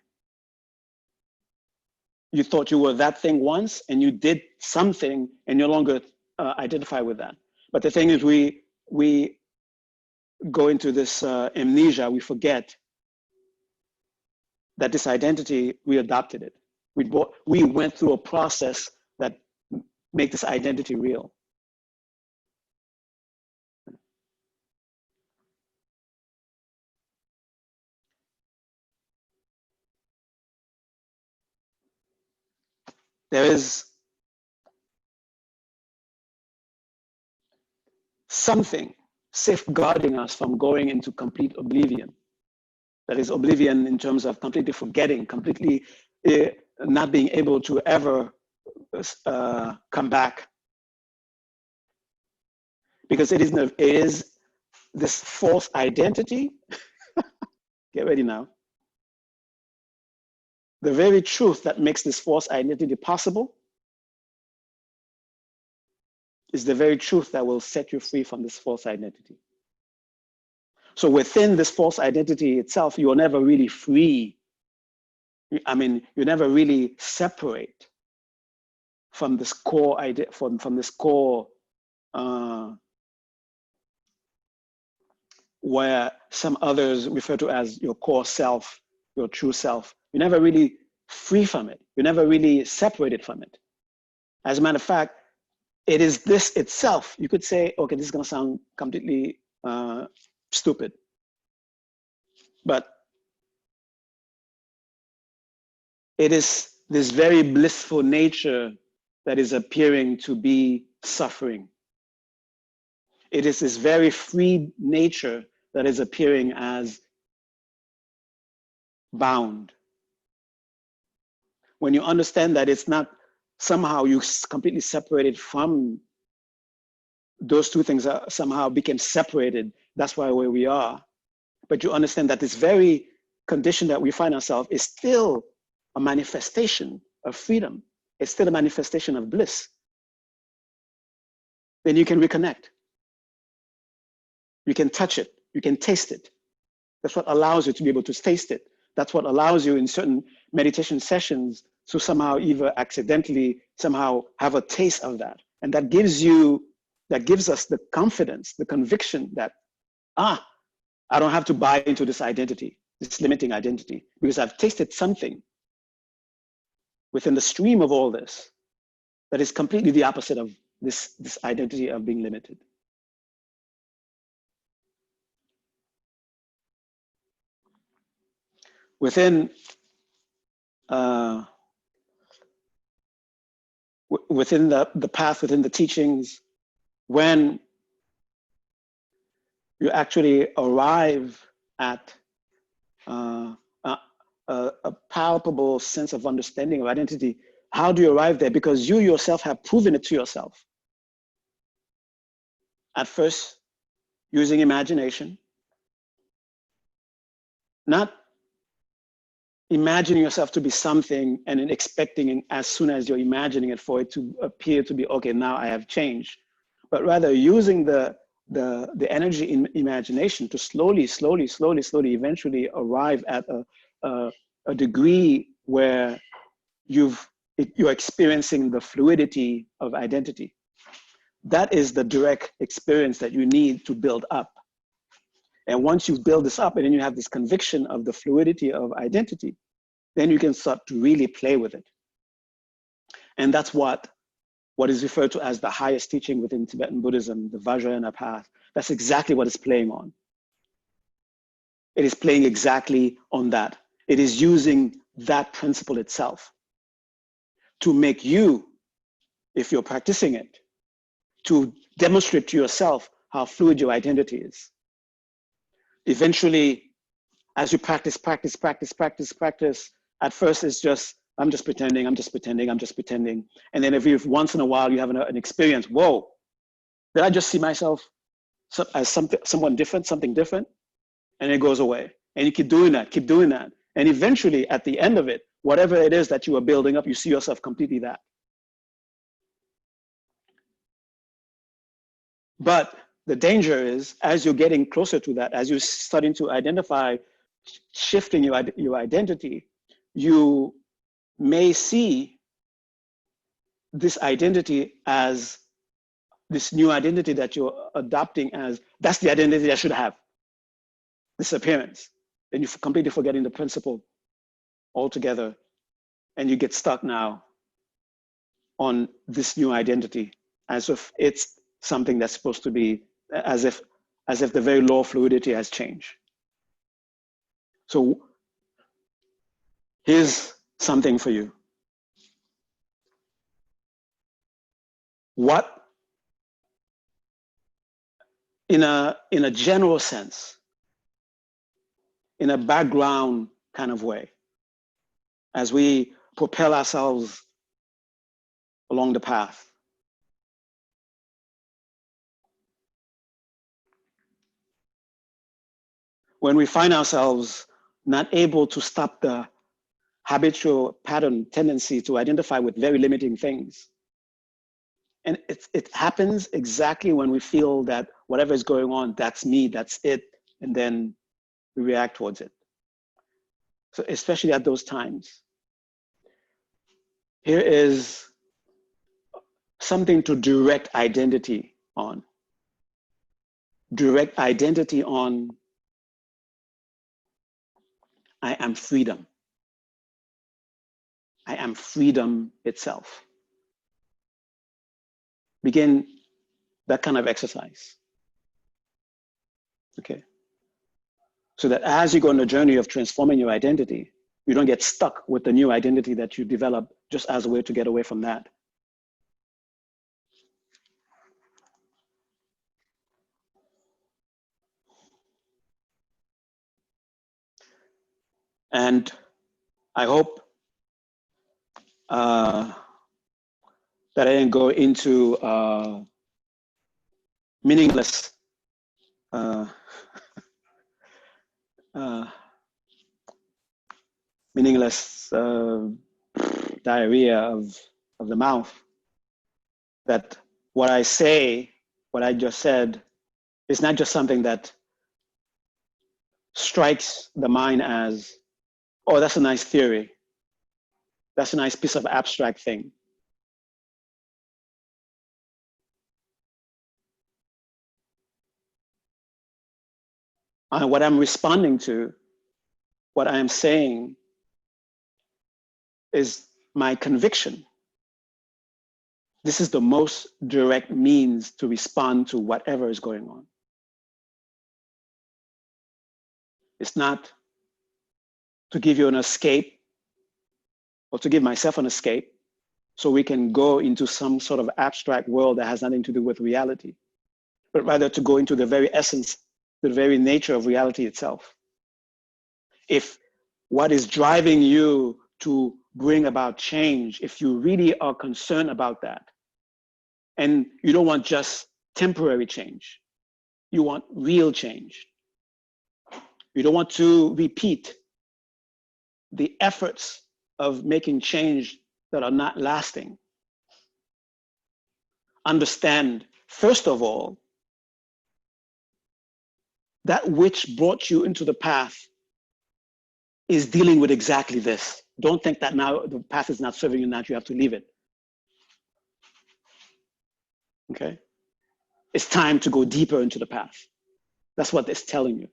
You thought you were that thing once and you did something and no longer identify with that. But the thing is, we go into this amnesia, we forget that this identity, we adopted it. We went through a process that made this identity real. There is something safeguarding us from going into complete oblivion. That is oblivion in terms of completely forgetting, completely not being able to ever come back. Because it is this false identity. Get ready now. The very truth that makes this false identity possible is the very truth that will set you free from this false identity. So within this false identity itself, you're never really free. I mean, you never really separate from this core idea, from this core where some others refer to as your core self, your true self. You're never really free from it. You're never really separated from it. As a matter of fact, it is this itself. You could say, okay, this is gonna sound completely stupid, but it is this very blissful nature that is appearing to be suffering. It is this very free nature that is appearing as bound. When you understand that it's not somehow you completely separated from those two things are somehow became separated. That's why where we are. But you understand that this very condition that we find ourselves is still a manifestation of freedom. It's still a manifestation of bliss. Then you can reconnect. You can touch it. You can taste it. That's what allows you to be able to taste it. That's what allows you in certain meditation sessions to somehow either accidentally somehow have a taste of that. And that gives us the confidence, the conviction that, I don't have to buy into this identity, this limiting identity, because I've tasted something within the stream of all this that is completely the opposite of this identity of being limited. Within within the path, within the teachings, when you actually arrive at a palpable sense of understanding of identity, how do you arrive there? Because you yourself have proven it to yourself. At first, using imagination, not imagining yourself to be something and then expecting as soon as you're imagining it for it to appear to be, okay, now I have changed, but rather using the energy in imagination to slowly eventually arrive at a degree where you're experiencing the fluidity of identity. That is the direct experience that you need to build up. And once you build this up and then you have this conviction of the fluidity of identity, then you can start to really play with it. And that's what is referred to as the highest teaching within Tibetan Buddhism, the Vajrayana path. That's exactly what it's playing on. It is playing exactly on that. It is using that principle itself to make you, if you're practicing it, to demonstrate to yourself how fluid your identity is. Eventually, as you practice, at first it's just, I'm just pretending. And then every once in a while you have an experience, whoa, did I just see myself as something different? And it goes away. And you keep doing that. And eventually at the end of it, whatever it is that you are building up, you see yourself completely that. But the danger is, as you're getting closer to that, as you're starting to identify shifting your identity, you may see this identity as this new identity that you're adopting as, that's the identity I should have, this appearance. And you're completely forgetting the principle altogether. And you get stuck now on this new identity as if it's something that's supposed to be, as if the very law of fluidity has changed. So here's something for you. What, in a general sense, in a background kind of way, as we propel ourselves along the path, when we find ourselves not able to stop the habitual pattern tendency to identify with very limiting things. And it happens exactly when we feel that whatever is going on, that's me, that's it, and then we react towards it. So especially at those times, here is something to direct identity on. Direct identity on, I am freedom. I am freedom itself. Begin that kind of exercise. Okay. So that as you go on the journey of transforming your identity, you don't get stuck with the new identity that you develop just as a way to get away from that. And I hope that I didn't go into meaningless uh, uh, meaningless diarrhea of the mouth. That what I say, what I just said, is not just something that strikes the mind as, oh, that's a nice theory. That's a nice piece of abstract thing. And what I'm responding to, what I am saying, is my conviction. This is the most direct means to respond to whatever is going on. It's not to give you an escape or to give myself an escape so we can go into some sort of abstract world that has nothing to do with reality, but rather to go into the very essence, the very nature of reality itself. If what is driving you to bring about change, if you really are concerned about that, and you don't want just temporary change, you want real change. You don't want to repeat the efforts of making change that are not lasting. Understand, first of all, that which brought you into the path is dealing with exactly this. Don't think that now the path is not serving you, now you have to leave it. Okay? It's time to go deeper into the path. That's what it's telling you.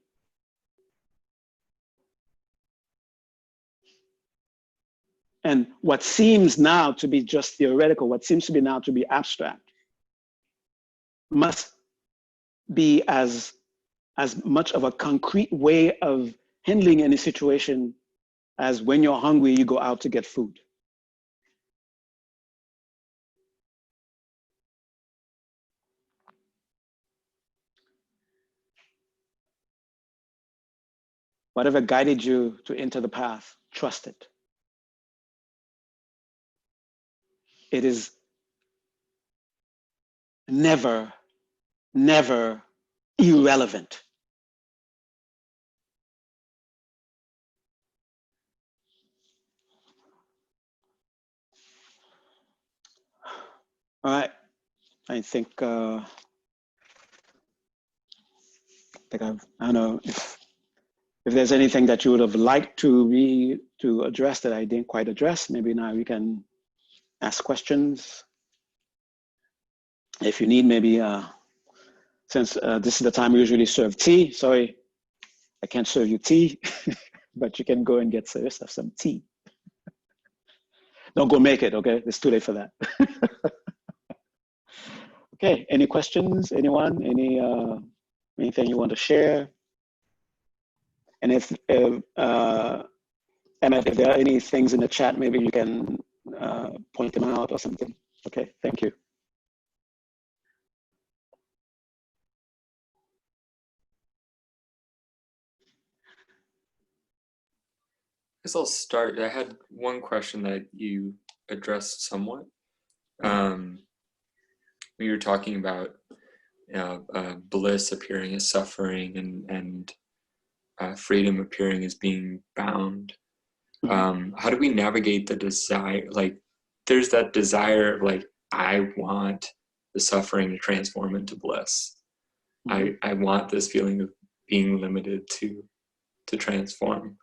And what seems now to be just theoretical, what seems to be now to be abstract, must be as much of a concrete way of handling any situation as when you're hungry, you go out to get food. Whatever guided you to enter the path, trust it. It is never, never irrelevant. All right, I think I don't know if there's anything that you would have liked to address that I didn't quite address. Maybe now we can ask questions. If you need, maybe since this is the time we usually serve tea. Sorry, I can't serve you tea, but you can go and get yourself some tea. Don't go make it, okay? It's too late for that. Okay, any questions? Anyone? Anything you want to share? And if Emmett, if there are any things in the chat, maybe you can point them out or something. Okay, thank you. I guess I'll start. I had one question that you addressed somewhat. We were talking about bliss appearing as suffering and freedom appearing as being bound. How do we navigate the desire? Like, there's that desire of like, I want the suffering to transform into bliss. I want this feeling of being limited to transform.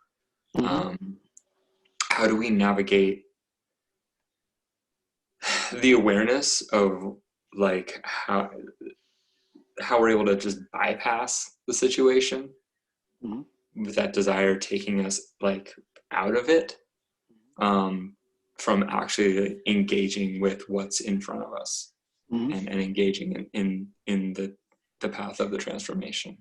How do we navigate the awareness of like how we're able to just bypass the situation with that desire taking us like out of it, from actually engaging with what's in front of us and engaging in the path of the transformation.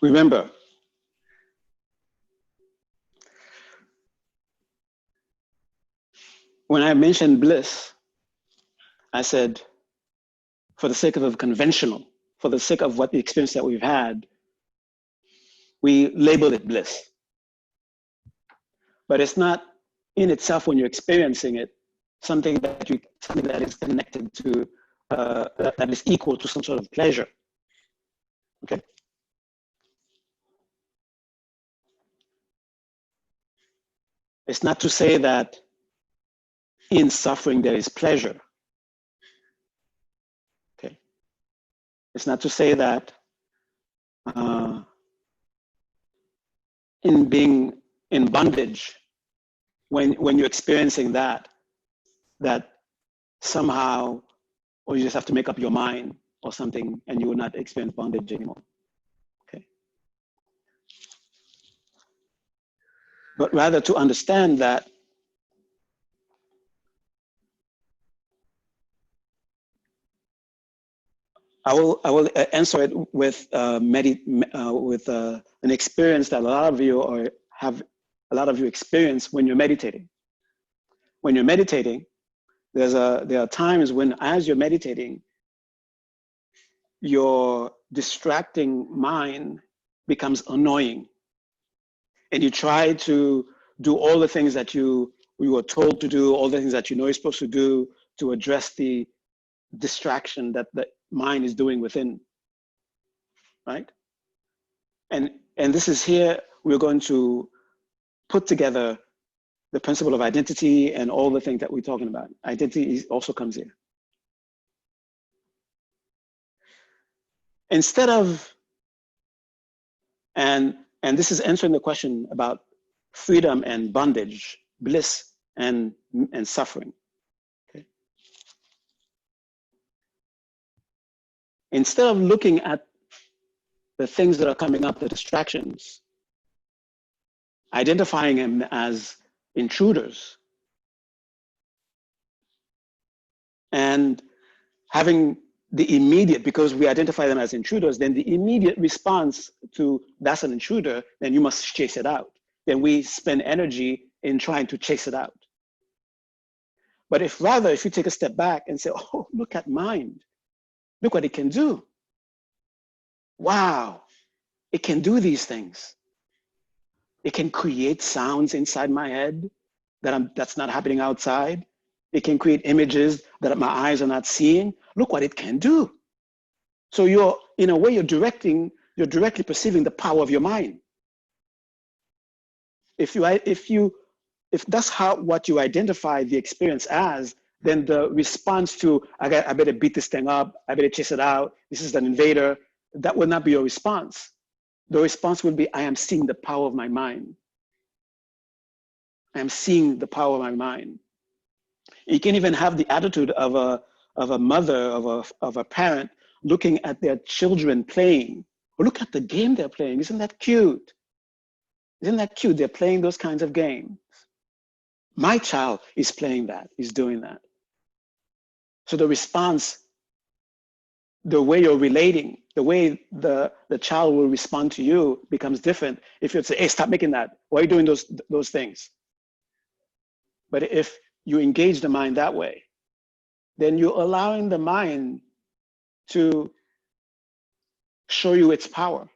Remember, when I mentioned bliss, I said, for the sake of the conventional, for the sake of what the experience that we've had, we label it bliss. But it's not in itself, when you're experiencing it, something that is connected to, that is equal to some sort of pleasure. Okay. It's not to say that in suffering there is pleasure. Okay. It's not to say that in being in bondage, when you're experiencing that somehow, or you just have to make up your mind or something and you will not experience bondage anymore. Okay. But rather to understand that I will answer it with an experience that a lot of you experience when you're meditating. When you're meditating, there are times when, as you're meditating, your distracting mind becomes annoying, and you try to do all the things that you were told to do, all the things that you know you're supposed to do to address the distraction that the mind is doing within, right? And this is here, we're going to put together the principle of identity and all the things that we're talking about. Identity also comes here. Instead of, and this is answering the question about freedom and bondage, bliss and suffering. Okay. Instead of looking at the things that are coming up, the distractions, identifying them as intruders, and having the immediate, because we identify them as intruders, then the immediate response to that's an intruder, then you must chase it out. Then we spend energy in trying to chase it out. But if you take a step back and say, oh, look at mind, look what it can do. Wow, it can do these things. It can create sounds inside my head that's not happening outside. It can create images that my eyes are not seeing. Look what it can do. So in a way, you're directly perceiving the power of your mind. If that's what you identify the experience as, then the response to, I better beat this thing up, I better chase it out, this is an invader, that will not be your response. The response will be, I am seeing the power of my mind. I am seeing the power of my mind. You can even have the attitude of a mother, of a parent, looking at their children playing. Look at the game they're playing. Isn't that cute? Isn't that cute? They're playing those kinds of games. My child is playing that, is doing that. So the response, the way you're relating, the way the child will respond to you becomes different. If you say, hey, stop making that. Why are you doing those things? But if you engage the mind that way, then you're allowing the mind to show you its power.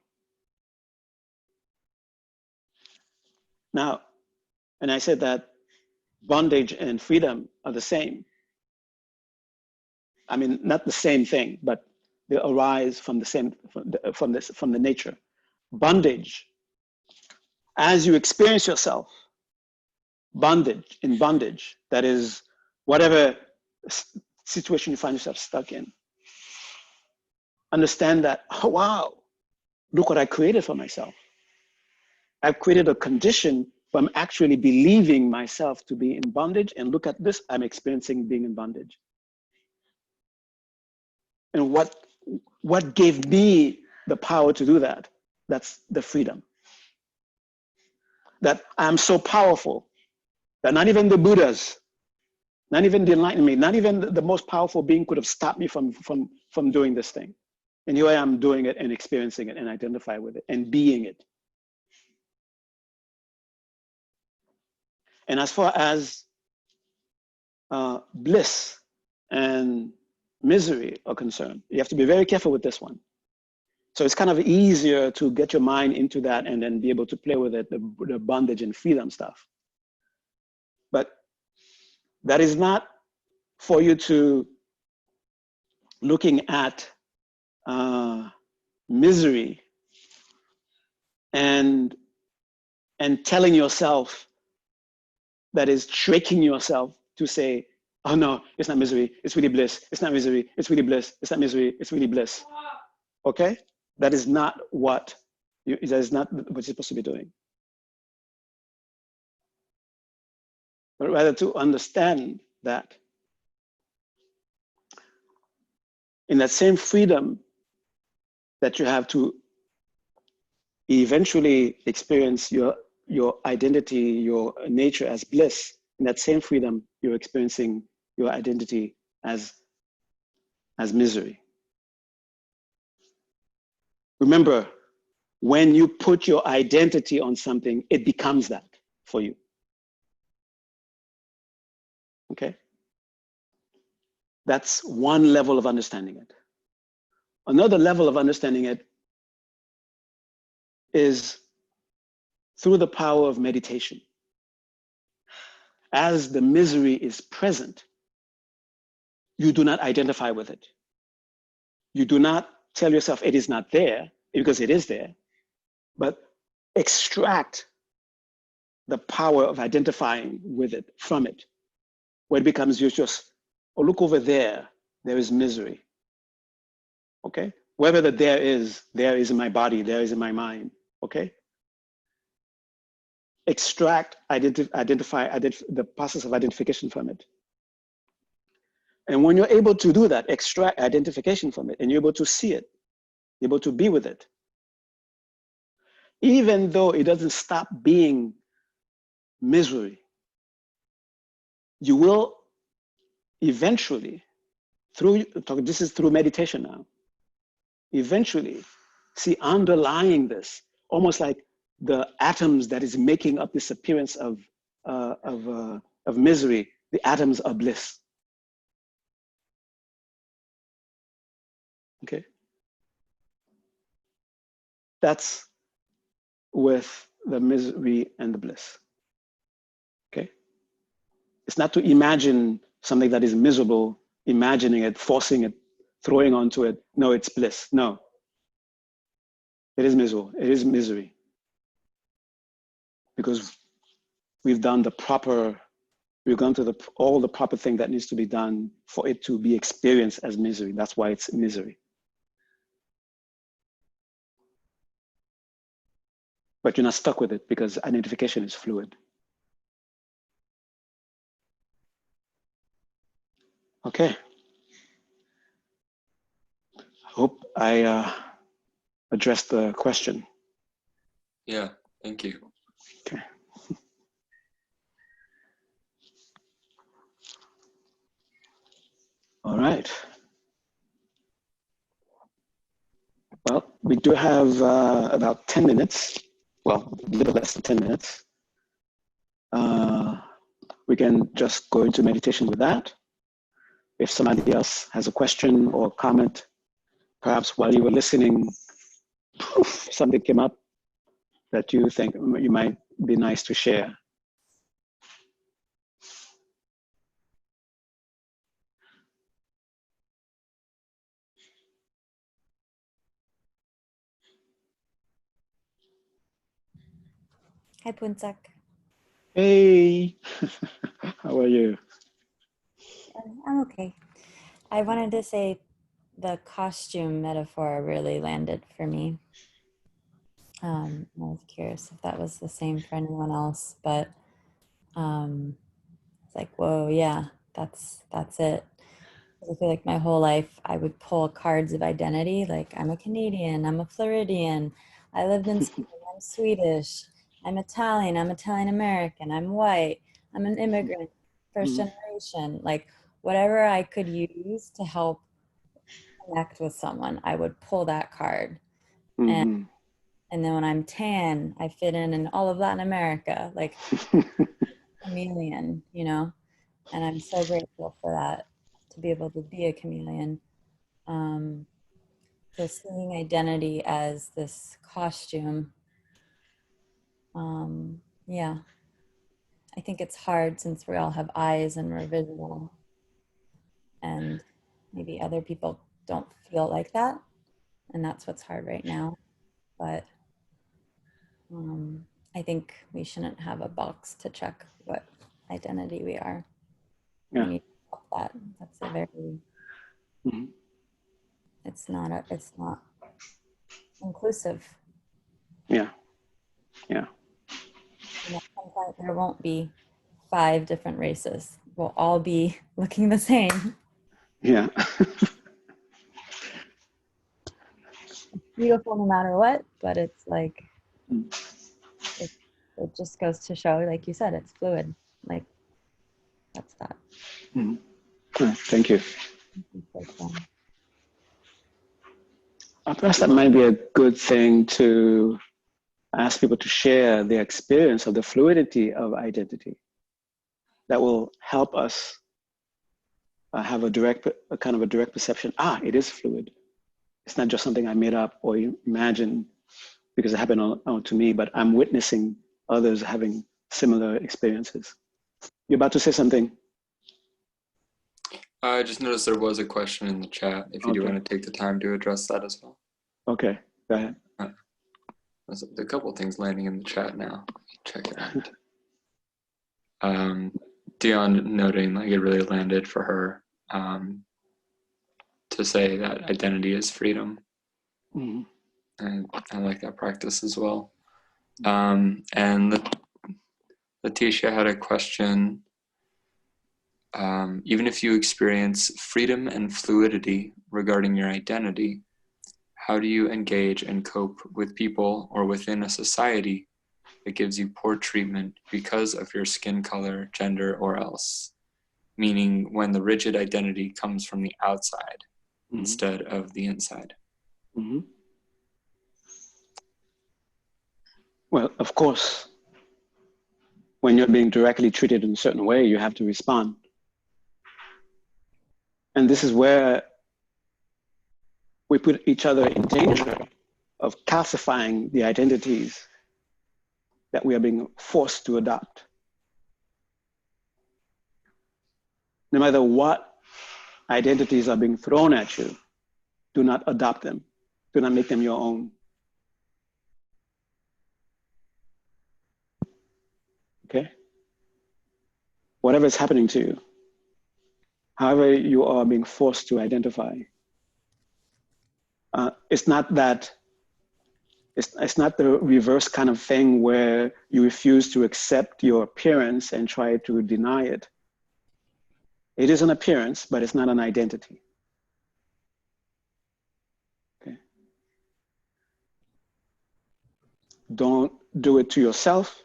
Now, and I said that bondage and freedom are the same. I mean, not the same thing, but they arise from the nature. Bondage, as you experience yourself, in bondage, that is whatever situation you find yourself stuck in. Understand that, oh wow, look what I created for myself. I've created a condition where I'm actually believing myself to be in bondage, and look at this, I'm experiencing being in bondage. And what gave me the power to do that? That's the freedom. That I'm so powerful that not even the Buddhas, not even the Enlightenment, not even the most powerful being could have stopped me from doing this thing. And here I am doing it and experiencing it and identify with it and being it. And as far as bliss and misery are concerned. You have to be very careful with this one. So it's kind of easier to get your mind into that and then be able to play with it, the bondage and freedom stuff. But that is not for you to looking at misery and telling yourself, that is tricking yourself to say, oh no, it's not misery, it's really bliss. It's not misery, it's really bliss. It's not misery, it's really bliss. Okay? That is not what that is not what you're supposed to be doing. But rather to understand that in that same freedom that you have to eventually experience your identity, your nature as bliss, in that same freedom, you're experiencing your identity as misery. Remember, when you put your identity on something, it becomes that for you. Okay? That's one level of understanding it. Another level of understanding it is through the power of meditation. As the misery is present, you do not identify with it. You do not tell yourself it is not there, because it is there, but extract the power of identifying with it from it, where it becomes you just, oh, look over there, there is misery. Okay? Wherever the there is in my body, there is in my mind. Okay? Extract, identify the process of identification from it. And when you're able to do that, extract identification from it, and you're able to see it, you're able to be with it, even though it doesn't stop being misery, you will eventually, this is through meditation now, eventually see underlying this, almost like the atoms that is making up this appearance of misery, the atoms of bliss. Okay? That's with the misery and the bliss. Okay? It's not to imagine something that is miserable, imagining it, forcing it, throwing onto it. No, it's bliss. No. It is miserable. It is misery. Because we've done we've gone through all the proper thing that needs to be done for it to be experienced as misery. That's why it's misery. But you're not stuck with it because identification is fluid. Okay. I hope I addressed the question. Yeah, thank you. Okay. All right. Well, we do have about 10 minutes. Well, a little less than 10 minutes. We can just go into meditation with that. If somebody else has a question or comment, perhaps while you were listening, poof, something came up that you think you might be nice to share. Hi, Phuntsok. Hey, how are you? I'm okay. I wanted to say the costume metaphor really landed for me. I was curious if that was the same for anyone else, but it's like, whoa, yeah, that's it. I feel like my whole life I would pull cards of identity, like I'm a Canadian, I'm a Floridian, I lived in Spain, I'm Swedish, I'm Italian American, I'm white, I'm an immigrant, first generation, like whatever I could use to help connect with someone, I would pull that card. Mm-hmm. And then when I'm tan, I fit in all of Latin America, like chameleon, you know? And I'm so grateful for that, to be able to be a chameleon. So seeing identity as this costume, yeah, I think it's hard since we all have eyes and we're visual, and maybe other people don't feel like that, and that's what's hard right now. But I think we shouldn't have a box to check what identity we are. We Yeah. need to stop that. That's a very, Mhm. it's not inclusive. Yeah. Yeah. And at some point there won't be 5 different races. We'll all be looking the same. Yeah. Beautiful no matter what, but it's like, Mm. it, it just goes to show, like you said, it's fluid. Like, that's that. Mhm. Thank you. Perhaps that might be a good thing to ask people to share their experience of the fluidity of identity. That will help us have a kind of a direct perception. It is fluid. It's not just something I made up or imagined because it happened to me, but I'm witnessing others having similar experiences. You're about to say something? I just noticed there was a question in the chat. If you do Okay. want to take the time to address that as well. Okay, go ahead. There's a couple of things landing in the chat now. Check it out. Dion noting like it really landed for her to say that identity is freedom. Mhm. And I like that practice as well. And Letitia had a question. Even if you experience freedom and fluidity regarding your identity, how do you engage and cope with people or within a society that gives you poor treatment because of your skin color, gender, or else? Meaning when the rigid identity comes from the outside instead of the inside. Mm-hmm. Well, of course, when you're being directly treated in a certain way, you have to respond. And this is where we put each other in danger of calcifying the identities that we are being forced to adopt. No matter what identities are being thrown at you, do not adopt them. Do not make them your own. Okay? Whatever is happening to you, however you are being forced to identify, it's not that it's not the reverse kind of thing where you refuse to accept your appearance and try to deny it. It is an appearance, but it's not an identity. Okay. Don't do it to yourself,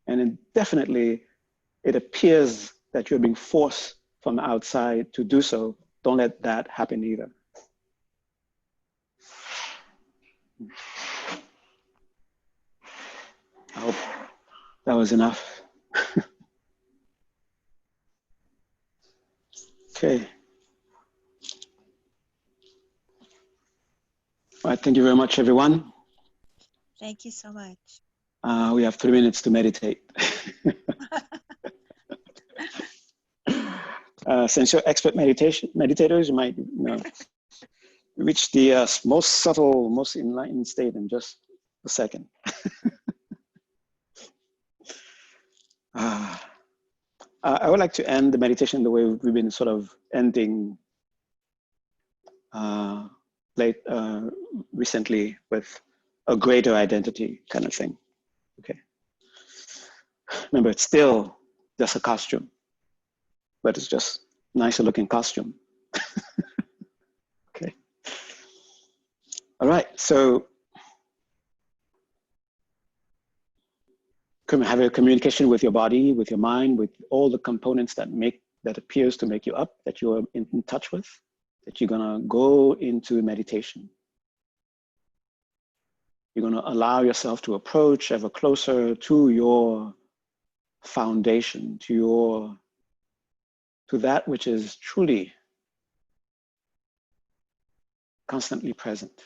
and definitely it appears that you're being forced from the outside to do so. Don't let that happen either. I hope that was enough. Okay. All right, thank you very much, everyone. Thank you so much. We have 3 minutes to meditate. Since you're expert meditators, you might reach the most subtle, most enlightened state in just a second. I would like to end the meditation the way we've been sort of ending recently, with a greater identity kind of thing. Okay. Remember, it's still just a costume, but it's just nicer looking costume. Okay. All right. So have a communication with your body, with your mind, with all the components that appears to make you up, that you're in touch with, that you're gonna go into meditation. You're gonna allow yourself to approach ever closer to your foundation, to your to that which is truly constantly present.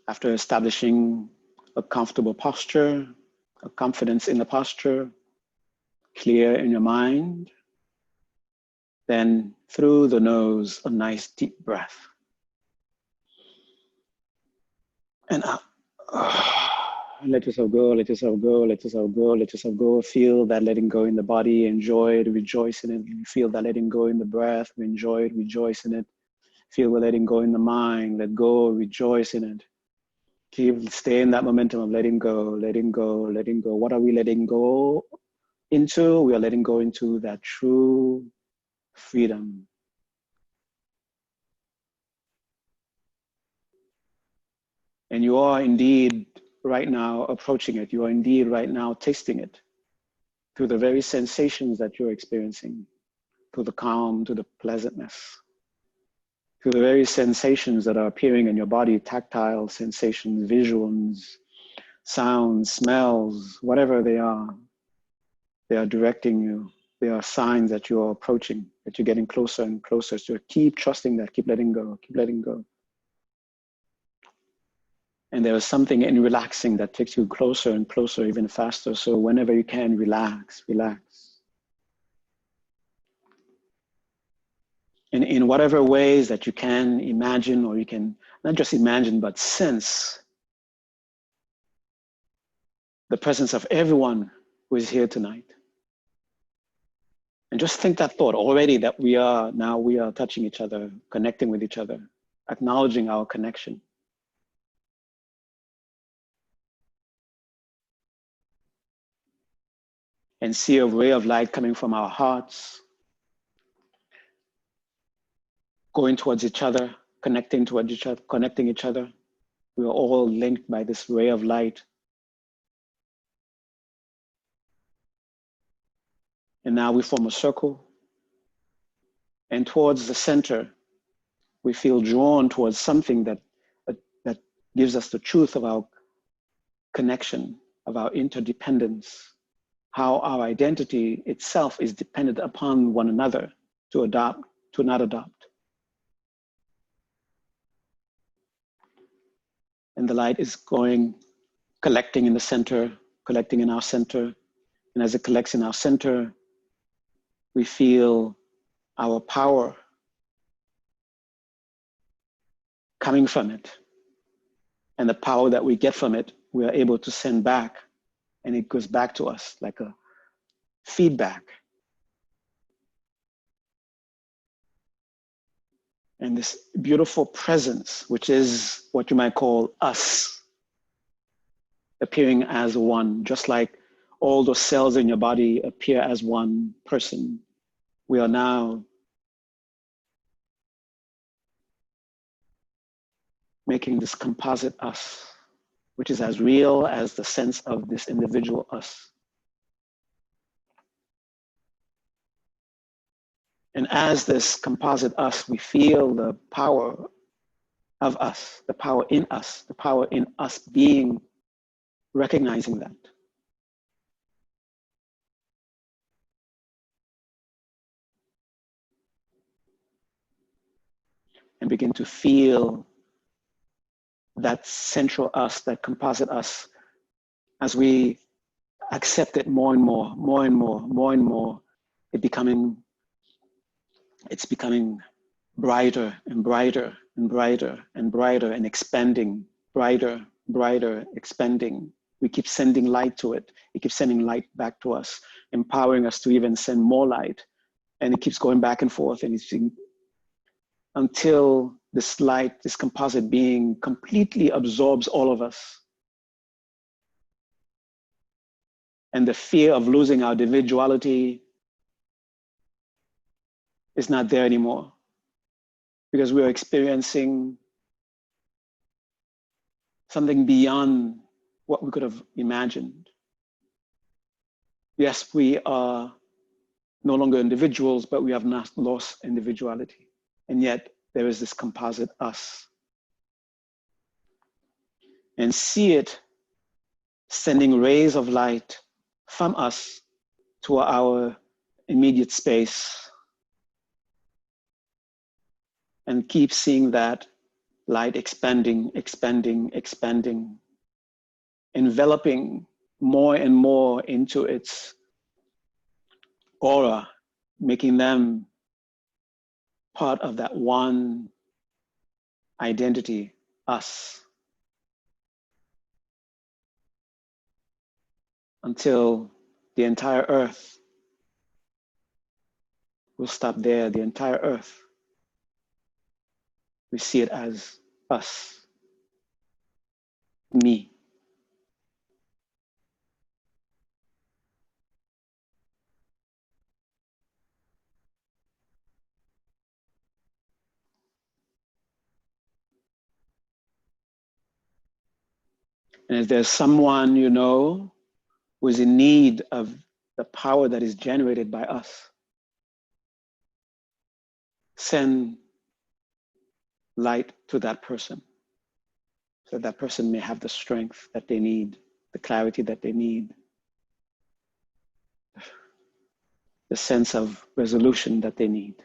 After establishing a comfortable posture, a confidence in the posture, clear in your mind, then through the nose, a nice deep breath. And out. Let yourself go, let yourself go, let yourself go, let yourself go. Feel that letting go in the body, enjoy it, rejoice in it. Feel that letting go in the breath, enjoy it, rejoice in it. Feel the letting go in the mind, let go, rejoice in it. Stay in that momentum of letting go, letting go, letting go. What are we letting go into? We are letting go into that true freedom. And you are indeed right now approaching it. You are indeed right now tasting it through the very sensations that you're experiencing, through the calm, to the pleasantness, through the very sensations that are appearing in your body, tactile sensations, visuals, sounds, smells, whatever they are directing you. They are signs that you are approaching, that you're getting closer and closer. So keep trusting that, keep letting go, keep letting go. And there is something in relaxing that takes you closer and closer, even faster. So whenever you can, relax, relax. And in whatever ways that you can imagine, or you can not just imagine, but sense the presence of everyone who is here tonight. And just think that thought already that we are touching each other, connecting with each other, acknowledging our connection. And see a ray of light coming from our hearts, going towards each other, connecting towards each other, connecting each other. We are all linked by this ray of light. And now we form a circle. And towards the center, we feel drawn towards something that gives us the truth of our connection, of our interdependence, how our identity itself is dependent upon one another to adopt, to not adopt. And the light is going, collecting in the center, collecting in our center. And as it collects in our center, we feel our power coming from it. And the power that we get from it, we are able to send back, and it goes back to us like a feedback. And this beautiful presence, which is what you might call us, appearing as one, just like all the cells in your body appear as one person. We are now making this composite us, which is as real as the sense of this individual us. And as this composite us, we feel the power of us, the power in us being, recognizing that. And begin to feel that central us, that composite us, as we accept it more and more, more and more, more and more, it's becoming brighter and brighter and brighter and brighter and expanding, brighter, brighter, expanding. We keep sending light to it. It keeps sending light back to us, empowering us to even send more light. And it keeps going back and forth, and until this light, this composite being completely absorbs all of us. And the fear of losing our individuality is not there anymore, because we are experiencing something beyond what we could have imagined. Yes, we are no longer individuals, but we have not lost individuality. And yet there is this composite us. and see it sending rays of light from us to our immediate space, and keep seeing that light expanding, expanding, expanding, enveloping more and more into its aura, making them part of that one identity, us, until the entire earth will stop there. The entire earth, we see it as us, me. And if there's someone you know who is in need of the power that is generated by us, send light to that person so that person may have the strength that they need, the clarity that they need, the sense of resolution that they need.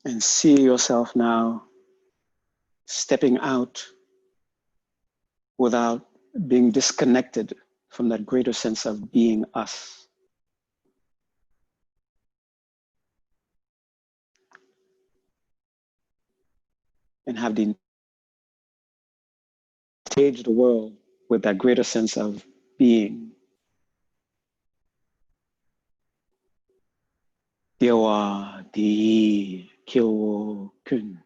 And see yourself now stepping out without being disconnected from that greater sense of being us. And have the engage the world with that greater sense of being. Dewa di kyo kun,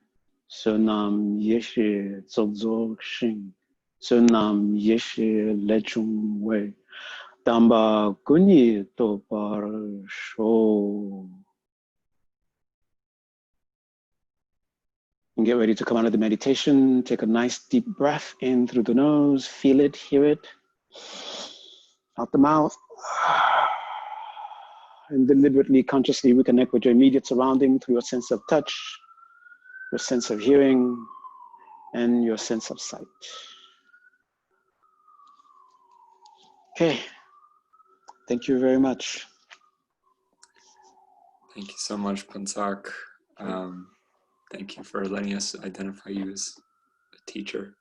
sonam yeshe zozo shing, sonam yeshe lechung wei, damba kunyi to par sho. And get ready to come out of the meditation. Take a nice deep breath in through the nose, feel it, hear it, out the mouth. And deliberately, consciously reconnect with your immediate surrounding through your sense of touch, your sense of hearing, and your sense of sight. Okay, thank you very much. Thank you so much, Phuntsok. Thank you for letting us identify you as a teacher.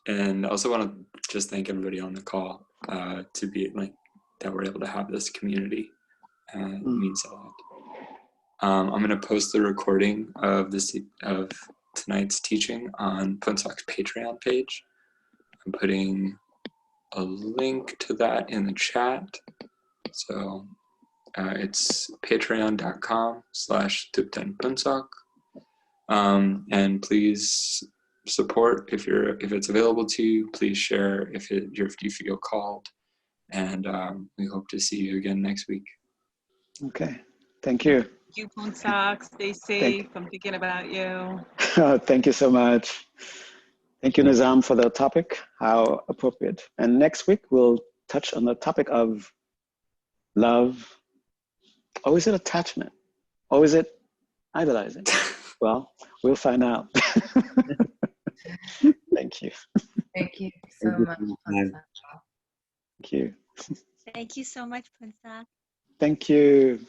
And I also want to just thank everybody on the call to be like that we're able to have this community. It means a lot. I'm going to post the recording of tonight's teaching on Phuntsok's Patreon page. I'm putting a link to that in the chat. So it's patreon.com/Thupten and please support if it's available to you. Please share if you feel called, and we hope to see you again next week. Okay, thank you. Thank you, Phuntsok. Stay safe. I'm thinking about you. Thank you so much. Thank you, Nizam, for the topic. How appropriate. And next week, we'll touch on the topic of love. Or is it attachment? Or is it idolizing? Well, we'll find out. Thank you. Thank you so much. Thank you. Thank you so much, Phuntsok. Thank you.